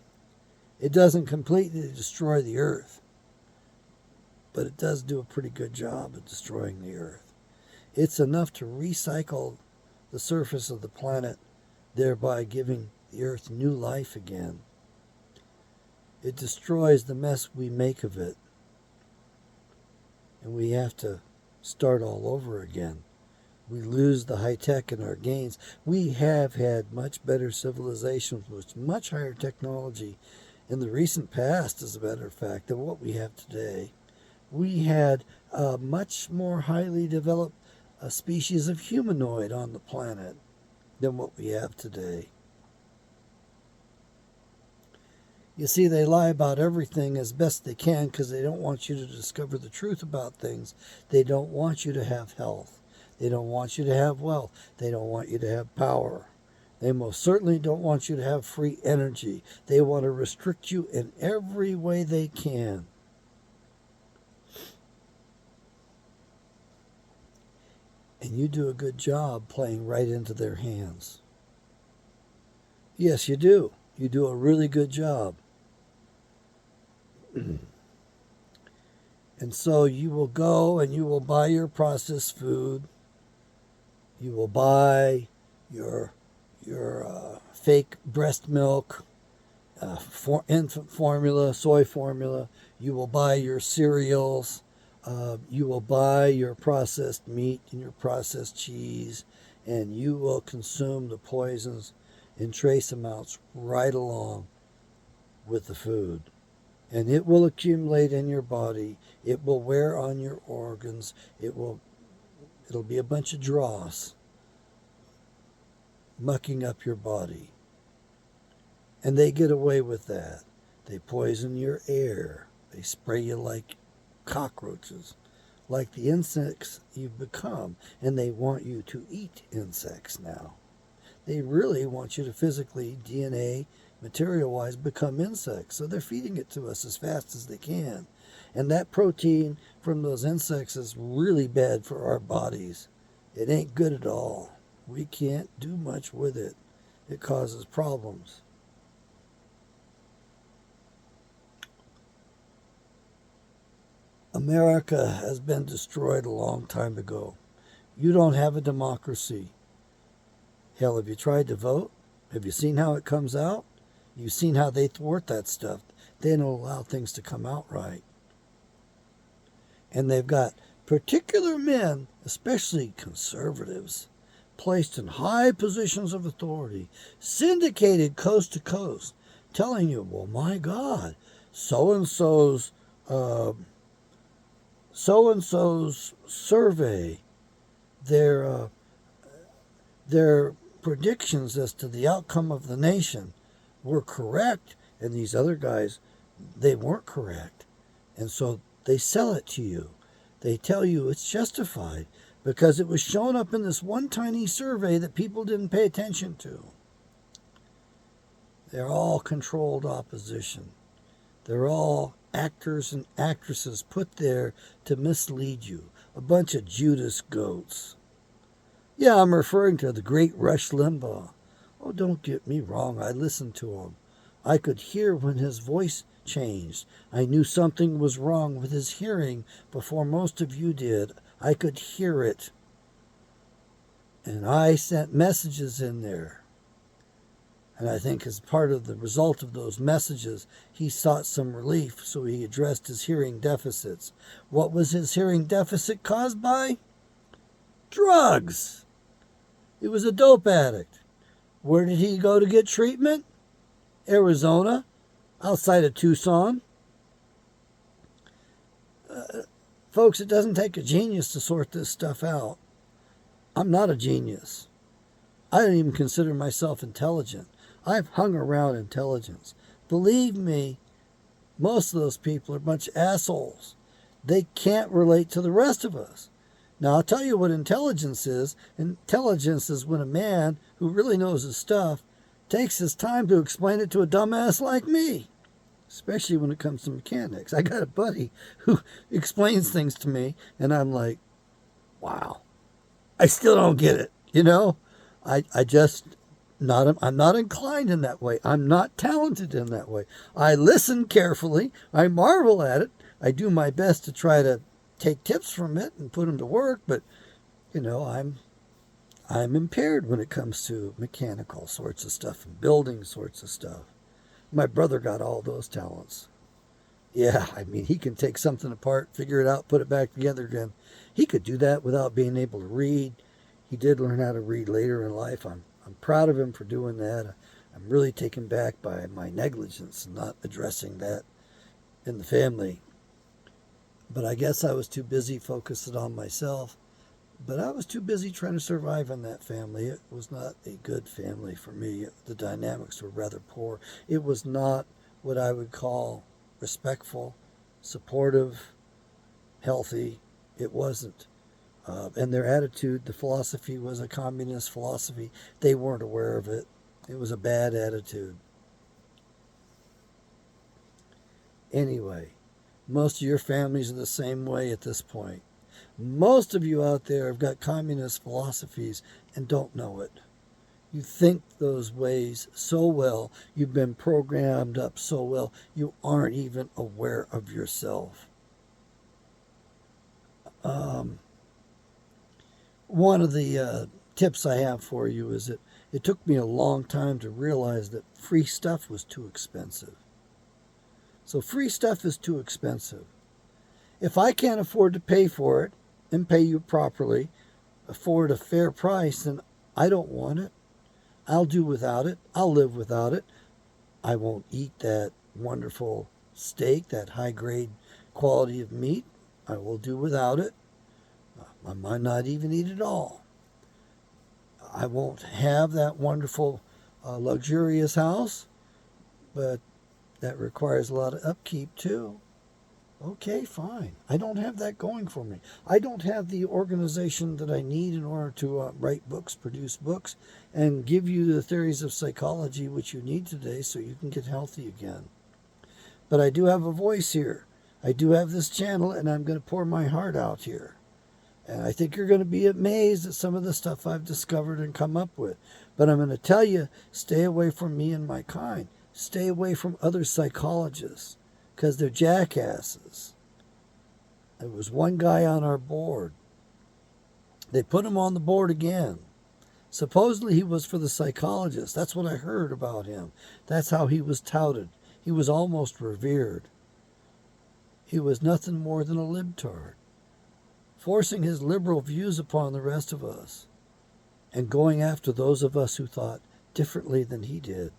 Speaker 1: it doesn't completely destroy the earth, but it does do a pretty good job of destroying the earth. It's enough to recycle the surface of the planet, thereby giving the earth new life again. It destroys the mess we make of it, and we have to start all over again. We lose the high tech in our gains. We have had much better civilizations with much higher technology in the recent past, as a matter of fact, than what we have today. We had a much more highly developed species of humanoid on the planet than what we have today. You see, they lie about everything as best they can because they don't want you to discover the truth about things. They don't want you to have health. They don't want you to have wealth. They don't want you to have power. They most certainly don't want you to have free energy. They want to restrict you in every way they can. And you do a good job playing right into their hands. Yes, you do. You do a really good job. And so you will go and you will buy your processed food. You will buy your fake breast milk infant formula, soy formula. You will buy your cereals. You will buy your processed meat and your processed cheese, and you will consume the poisons in trace amounts right along with the food. And it will accumulate in your body. It will wear on your organs. It'll be a bunch of dross mucking up your body. And they get away with that. They poison your air. They spray you like cockroaches, like the insects you've become. And they want you to eat insects now. They really want you to physically, DNA, material-wise, become insects. So they're feeding it to us as fast as they can. And that protein from those insects is really bad for our bodies. It ain't good at all. We can't do much with it. It causes problems. America has been destroyed a long time ago. You don't have a democracy. Hell, have you tried to vote? Have you seen how it comes out? You've seen how they thwart that stuff. They don't allow things to come out right. And they've got particular men, especially conservatives, placed in high positions of authority, syndicated coast to coast, telling you, well, my God, so-and-so's survey, their predictions as to the outcome of the nation were correct, and these other guys, they weren't correct. And so they sell it to you. They tell you it's justified because it was shown up in this one tiny survey that people didn't pay attention to. They're all controlled opposition. They're all actors and actresses put there to mislead you. A bunch of Judas goats. Yeah, I'm referring to the great Rush Limbaugh. Oh, don't get me wrong, I listened to him. I could hear when his voice changed. I knew something was wrong with his hearing before most of you did. I could hear it. And I sent messages in there. And I think as part of the result of those messages, he sought some relief, so he addressed his hearing deficits. What was his hearing deficit caused by? Drugs. He was a dope addict. Where did he go to get treatment? Arizona, outside of Tucson. Folks, it doesn't take a genius to sort this stuff out. I'm not a genius. I don't even consider myself intelligent. I've hung around intelligence. Believe me, most of those people are a bunch of assholes. They can't relate to the rest of us. Now, I'll tell you what intelligence is. Intelligence is when a man who really knows his stuff takes his time to explain it to a dumbass like me, especially when it comes to mechanics. I got a buddy who explains things to me, and I'm like, wow, I still don't get it, you know? I'm not inclined in that way. I'm not talented in that way. I listen carefully. I marvel at it. I do my best to try to take tips from it and put them to work, but you know, I'm impaired when it comes to mechanical sorts of stuff and building sorts of stuff. My brother got all those talents. Yeah, I mean, he can take something apart, figure it out, put it back together again. He could do that without being able to read. He did learn how to read later in life. I'm proud of him for doing that. I'm really taken back by my negligence and not addressing that in the family. But I guess I was too busy focusing on myself. But I was too busy trying to survive in that family. It was not a good family for me. The dynamics were rather poor. It was not what I would call respectful, supportive, healthy. It wasn't. And their attitude, the philosophy was a communist philosophy. They weren't aware of it. It was a bad attitude. Anyway, most of your families are the same way at this point. Most of you out there have got communist philosophies and don't know it. You think those ways so well. You've been programmed up so well. You aren't even aware of yourself. One of the tips I have for you is that It took me a long time to realize that free stuff was too expensive. So free stuff is too expensive. If I can't afford to pay for it and pay you properly, afford a fair price, then I don't want it. I'll do without it. I'll live without it. I won't eat that wonderful steak, that high grade quality of meat. I will do without it. I might not even eat it all. I won't have that wonderful luxurious house, but that requires a lot of upkeep too. Okay, fine. I don't have that going for me. I don't have the organization that I need in order to write books, produce books, and give you the theories of psychology which you need today so you can get healthy again. But I do have a voice here. I do have this channel, and I'm going to pour my heart out here. And I think you're going to be amazed at some of the stuff I've discovered and come up with. But I'm going to tell you, stay away from me and my kind. Stay away from other psychologists, because they're jackasses. There was one guy on our board. They put him on the board again. Supposedly he was for the psychologists. That's what I heard about him. That's how he was touted. He was almost revered. He was nothing more than a libtard, forcing his liberal views upon the rest of us and going after those of us who thought differently than he did.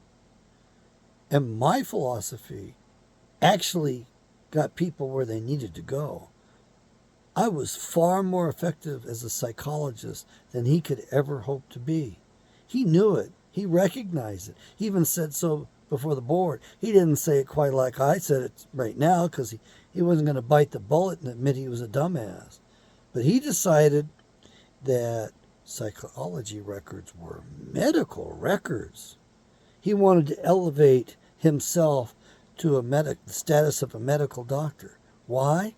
Speaker 1: And my philosophy actually got people where they needed to go. I was far more effective as a psychologist than he could ever hope to be. He knew it. He recognized it. He even said so before the board. He didn't say it quite like I said it right now, because he wasn't going to bite the bullet and admit he was a dumbass. But he decided that psychology records were medical records. He wanted to elevate himself to the status of a medical doctor. Why?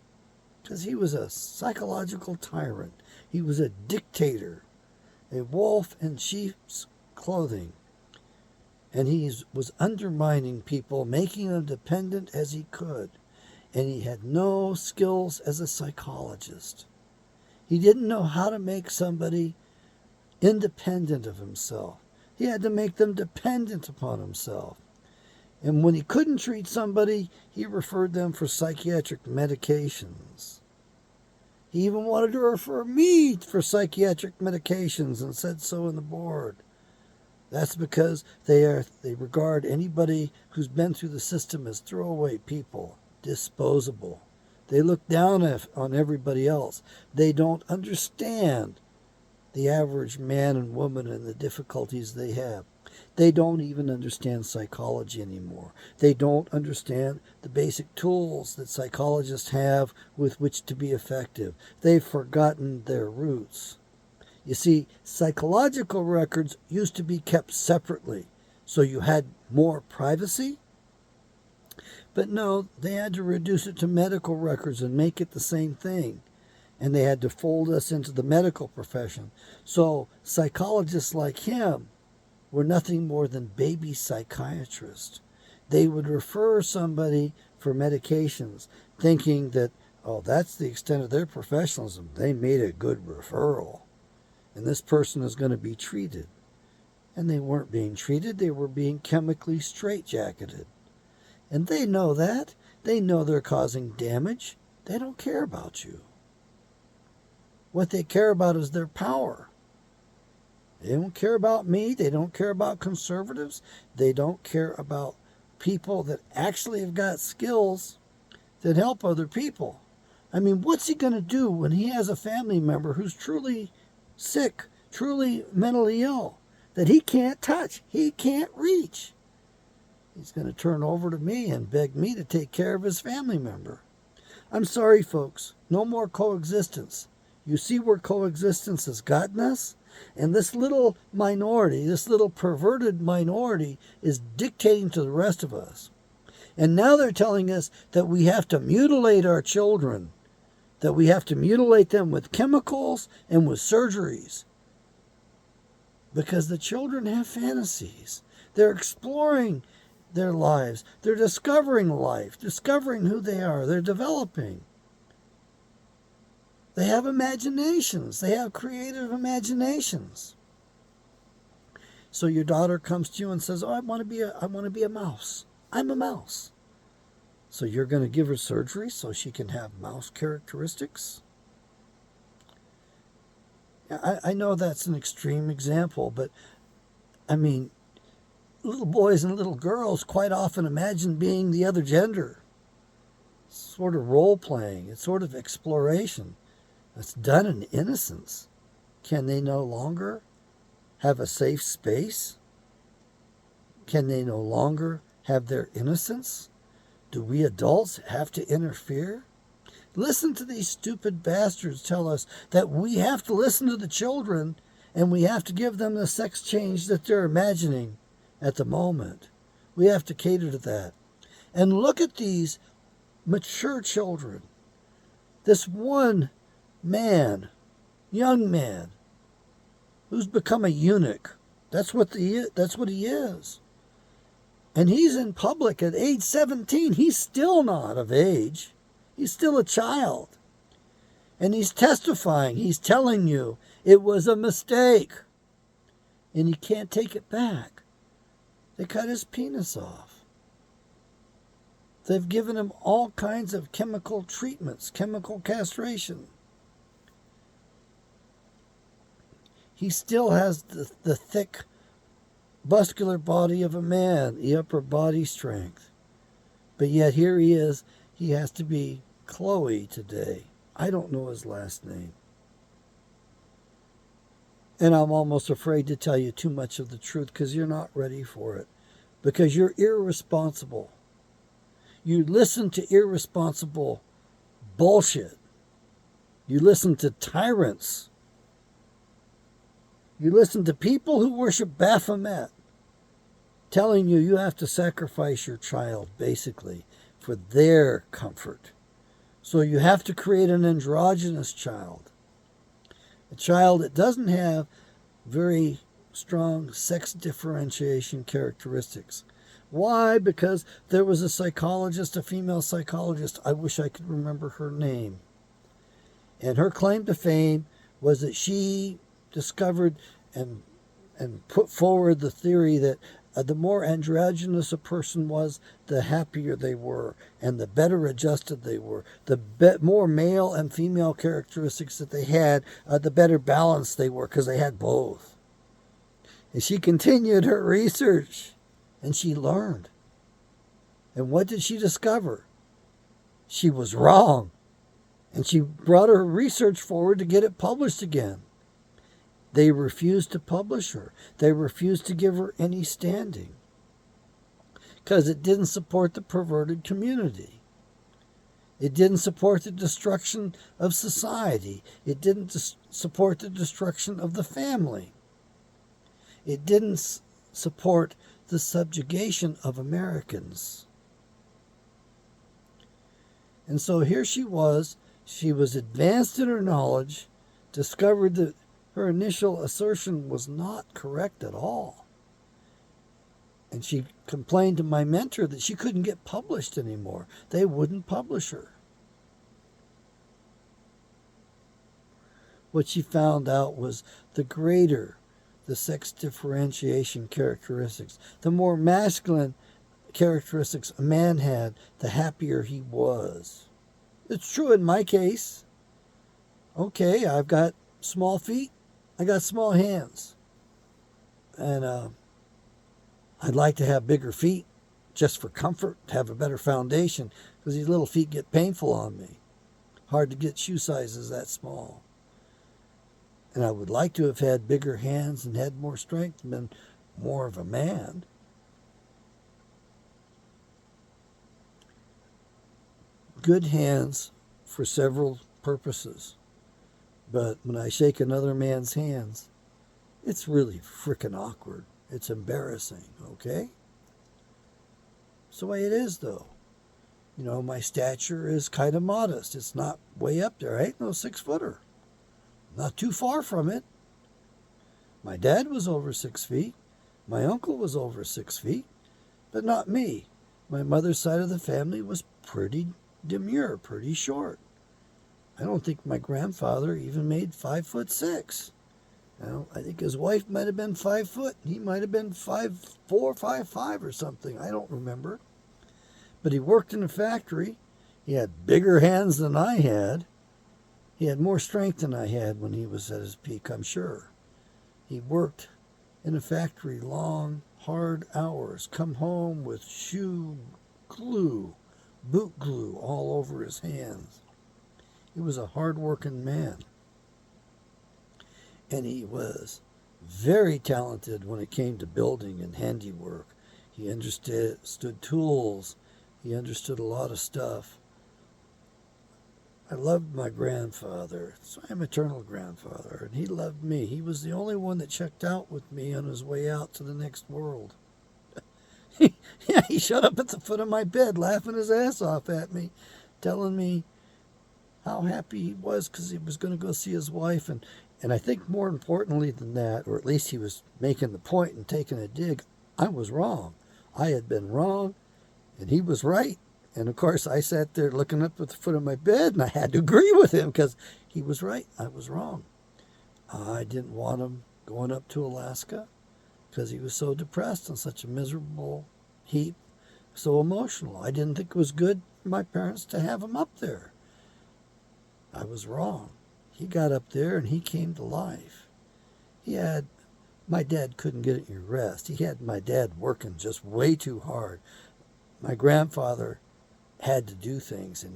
Speaker 1: Because he was a psychological tyrant. He was a dictator, a wolf in sheep's clothing. And he was undermining people, making them dependent as he could. And he had no skills as a psychologist. He didn't know how to make somebody independent of himself. He had to make them dependent upon himself. And when he couldn't treat somebody, he referred them for psychiatric medications. He even wanted to refer me for psychiatric medications and said so in the board. That's because they regard anybody who's been through the system as throwaway people, disposable. They look down on everybody else. They don't understand the average man and woman and the difficulties they have. They don't even understand psychology anymore. They don't understand the basic tools that psychologists have with which to be effective. They've forgotten their roots. You see, psychological records used to be kept separately, so you had more privacy. But no, they had to reduce it to medical records and make it the same thing. And they had to fold us into the medical profession. So psychologists like him were nothing more than baby psychiatrists. They would refer somebody for medications, thinking that, oh, that's the extent of their professionalism. They made a good referral, and this person is going to be treated. And they weren't being treated. They were being chemically straitjacketed. And they know that. They know they're causing damage. They don't care about you. What they care about is their power. They don't care about me. They don't care about conservatives. They don't care about people that actually have got skills that help other people. I mean, what's he going to do when he has a family member who's truly sick, truly mentally ill, that he can't touch, he can't reach? He's going to turn over to me and beg me to take care of his family member. I'm sorry, folks. No more coexistence. You see where coexistence has gotten us? And this little minority, this little perverted minority, is dictating to the rest of us. And now they're telling us that we have to mutilate our children, that we have to mutilate them with chemicals and with surgeries. Because the children have fantasies. They're exploring their lives. They're discovering life, discovering who they are. They're developing. They have imaginations. They have creative imaginations. So your daughter comes to you and says, "Oh, I want to be a mouse. I'm a mouse." So you're going to give her surgery so she can have mouse characteristics? I know that's an extreme example, but I mean, little boys and little girls quite often imagine being the other gender. It's sort of role playing. It's sort of exploration. It's done in innocence. Can they no longer have a safe space? Can they no longer have their innocence? Do we adults have to interfere? Listen to these stupid bastards tell us that we have to listen to the children and we have to give them the sex change that they're imagining at the moment. We have to cater to that. And look at these mature children. This one man, young man, who's become a eunuch. That's what he is. And he's in public at age 17. He's still not of age. He's still a child. And he's testifying. He's telling you it was a mistake. And he can't take it back. They cut his penis off. They've given him all kinds of chemical treatments, chemical castration. He still has the thick, muscular body of a man, the upper body strength. But yet here he is. He has to be Chloe today. I don't know his last name. And I'm almost afraid to tell you too much of the truth because you're not ready for it. Because you're irresponsible. You listen to irresponsible bullshit. You listen to tyrants. You listen to people who worship Baphomet telling you you have to sacrifice your child, basically, for their comfort. So you have to create an androgynous child. A child that doesn't have very strong sex differentiation characteristics. Why? Because there was a psychologist, a female psychologist, I wish I could remember her name. And her claim to fame was that she discovered and put forward the theory that the more androgynous a person was, the happier they were, and the better adjusted they were. The more male and female characteristics that they had, the better balanced they were, because they had both. And she continued her research, and she learned. And what did she discover? She was wrong. And she brought her research forward to get it published again. They refused to publish her. They refused to give her any standing because it didn't support the perverted community. It didn't support the destruction of society. It didn't support the destruction of the family. It didn't support the subjugation of Americans. And so here she was advanced in her knowledge, discovered that her initial assertion was not correct at all. And she complained to my mentor that she couldn't get published anymore. They wouldn't publish her. What she found out was the greater the sex differentiation characteristics, the more masculine characteristics a man had, the happier he was. It's true in my case. Okay, I've got small feet. I got small hands. And I'd like to have bigger feet just for comfort, to have a better foundation, because these little feet get painful on me. Hard to get shoe sizes that small. And I would like to have had bigger hands and had more strength and been more of a man. Good hands for several purposes. But when I shake another man's hands, it's really frickin' awkward. It's embarrassing, okay? It's the way it is, though. You know, my stature is kind of modest. It's not way up there. I ain't no 6-footer. Not too far from it. My dad was over 6 feet. My uncle was over 6 feet. But not me. My mother's side of the family was pretty demure, pretty short. I don't think my grandfather even made 5'6". Now, I think his wife might have been 5 foot. He might have been 5'4", 5'5", or something. I don't remember. But he worked in a factory. He had bigger hands than I had. He had more strength than I had when he was at his peak, I'm sure. He worked in a factory long, hard hours, come home with shoe glue, boot glue all over his hands. He was a hard-working man. And he was very talented when it came to building and handiwork. He understood tools. He understood a lot of stuff. I loved my grandfather. So I'm maternal grandfather, and he loved me. He was the only one that checked out with me on his way out to the next world. Yeah, he showed up at the foot of my bed laughing his ass off at me, telling me how happy he was because he was going to go see his wife. And I think more importantly than that, or at least he was making the point and taking a dig, I was wrong. I had been wrong, and he was right. And of course, I sat there looking up at the foot of my bed, and I had to agree with him because he was right. I was wrong. I didn't want him going up to Alaska because he was so depressed and such a miserable heap, so emotional. I didn't think it was good for my parents to have him up there. I was wrong. He got up there and he came to life. My dad couldn't get any rest. He had my dad working just way too hard. My grandfather had to do things, and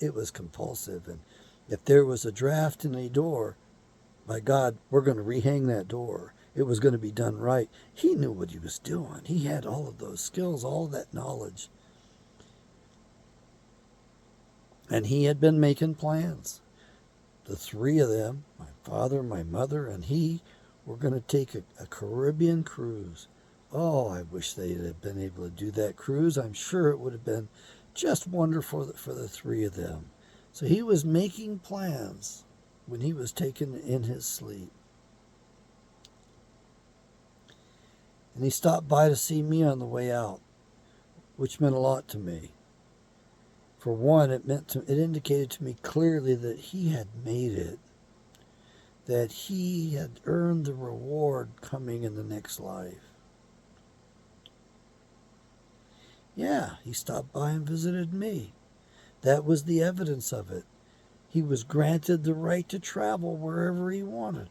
Speaker 1: it was compulsive. And if there was a draft in a door, by God, we're going to rehang that door. It was going to be done right. He knew what he was doing. He had all of those skills, all of that knowledge. And he had been making plans. The three of them, my father, my mother, and he, were going to take a Caribbean cruise. Oh, I wish they had been able to do that cruise. I'm sure it would have been just wonderful for the three of them. So he was making plans when he was taken in his sleep. And he stopped by to see me on the way out, which meant a lot to me. For one, it indicated to me clearly that he had made it, that he had earned the reward coming in the next life. Yeah, he stopped by and visited me. That was the evidence of it. He was granted the right to travel wherever he wanted.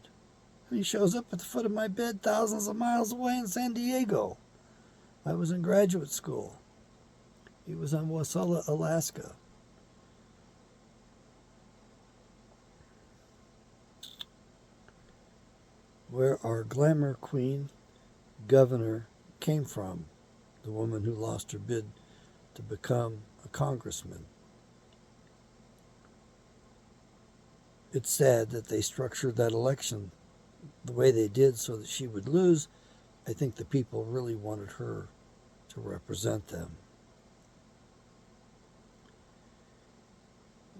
Speaker 1: And he shows up at the foot of my bed thousands of miles away in San Diego. I was in graduate school. He was on Wasilla, Alaska. Where our glamour queen governor came from, the woman who lost her bid to become a congressman. It's sad that they structured that election the way they did so that she would lose. I think the people really wanted her to represent them.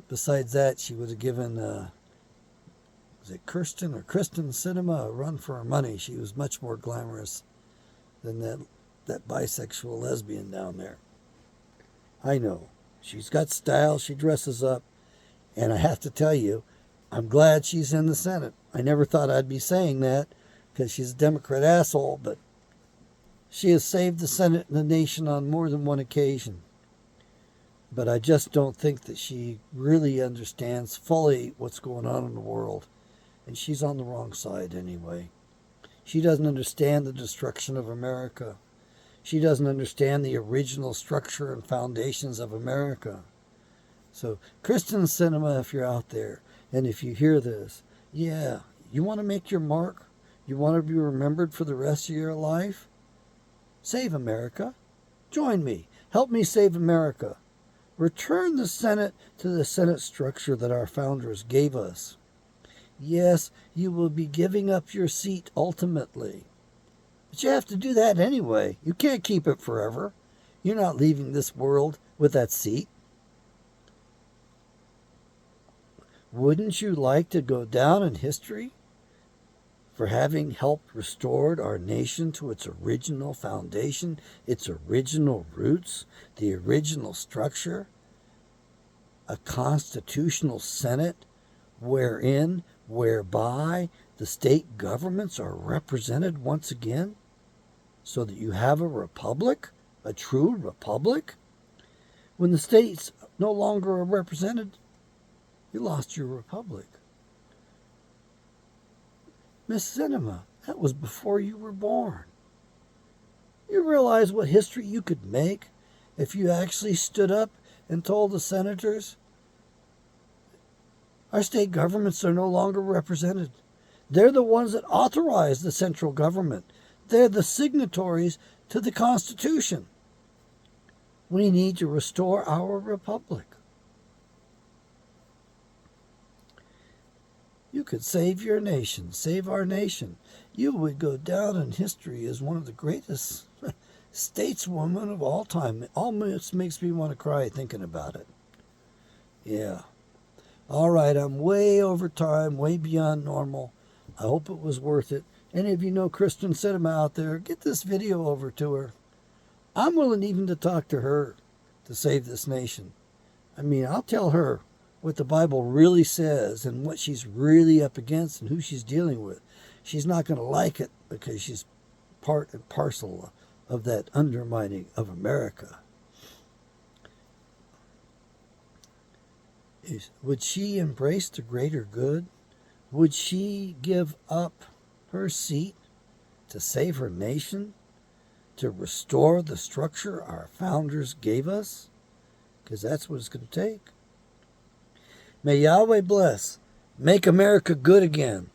Speaker 1: Besides that, she would have given, was it Kristen Sinema a run for her money. She was much more glamorous than that bisexual lesbian down there. I know. She's got style. She dresses up. And I have to tell you, I'm glad she's in the Senate. I never thought I'd be saying that because she's a Democrat asshole, but she has saved the Senate and the nation on more than one occasion. But I just don't think that she really understands fully what's going on in the world. And she's on the wrong side anyway. She doesn't understand the destruction of America. She doesn't understand the original structure and foundations of America. So, Kristen Sinema, if you're out there, and if you hear this, yeah, you want to make your mark? You want to be remembered for the rest of your life? Save America. Join me. Help me save America. Return the Senate to the Senate structure that our founders gave us. Yes, you will be giving up your seat ultimately. But you have to do that anyway. You can't keep it forever. You're not leaving this world with that seat. Wouldn't you like to go down in history for having helped restored our nation to its original foundation, its original roots, the original structure? A constitutional Senate whereby the state governments are represented once again, so that you have a republic, a true republic. When the states no longer are represented, you lost your republic. Miss Cinema, that was before you were born. You realize what history you could make if you actually stood up and told the senators, our state governments are no longer represented. They're the ones that authorize the central government. They're the signatories to the Constitution. We need to restore our republic. You could save your nation, save our nation. You would go down in history as one of the greatest stateswomen of all time. It almost makes me want to cry thinking about it. Yeah. All right, I'm way over time, way beyond normal. I hope it was worth it. Any of you know Kristen Cinema out there, get this video over to her. I'm willing even to talk to her to save this nation. I mean, I'll tell her what the Bible really says and what she's really up against and who she's dealing with. She's not going to like it because she's part and parcel of that undermining of America. Would she embrace the greater good? Would she give up her seat to save her nation? To restore the structure our founders gave us? Because that's what it's going to take. May Yahweh bless. Make America good again.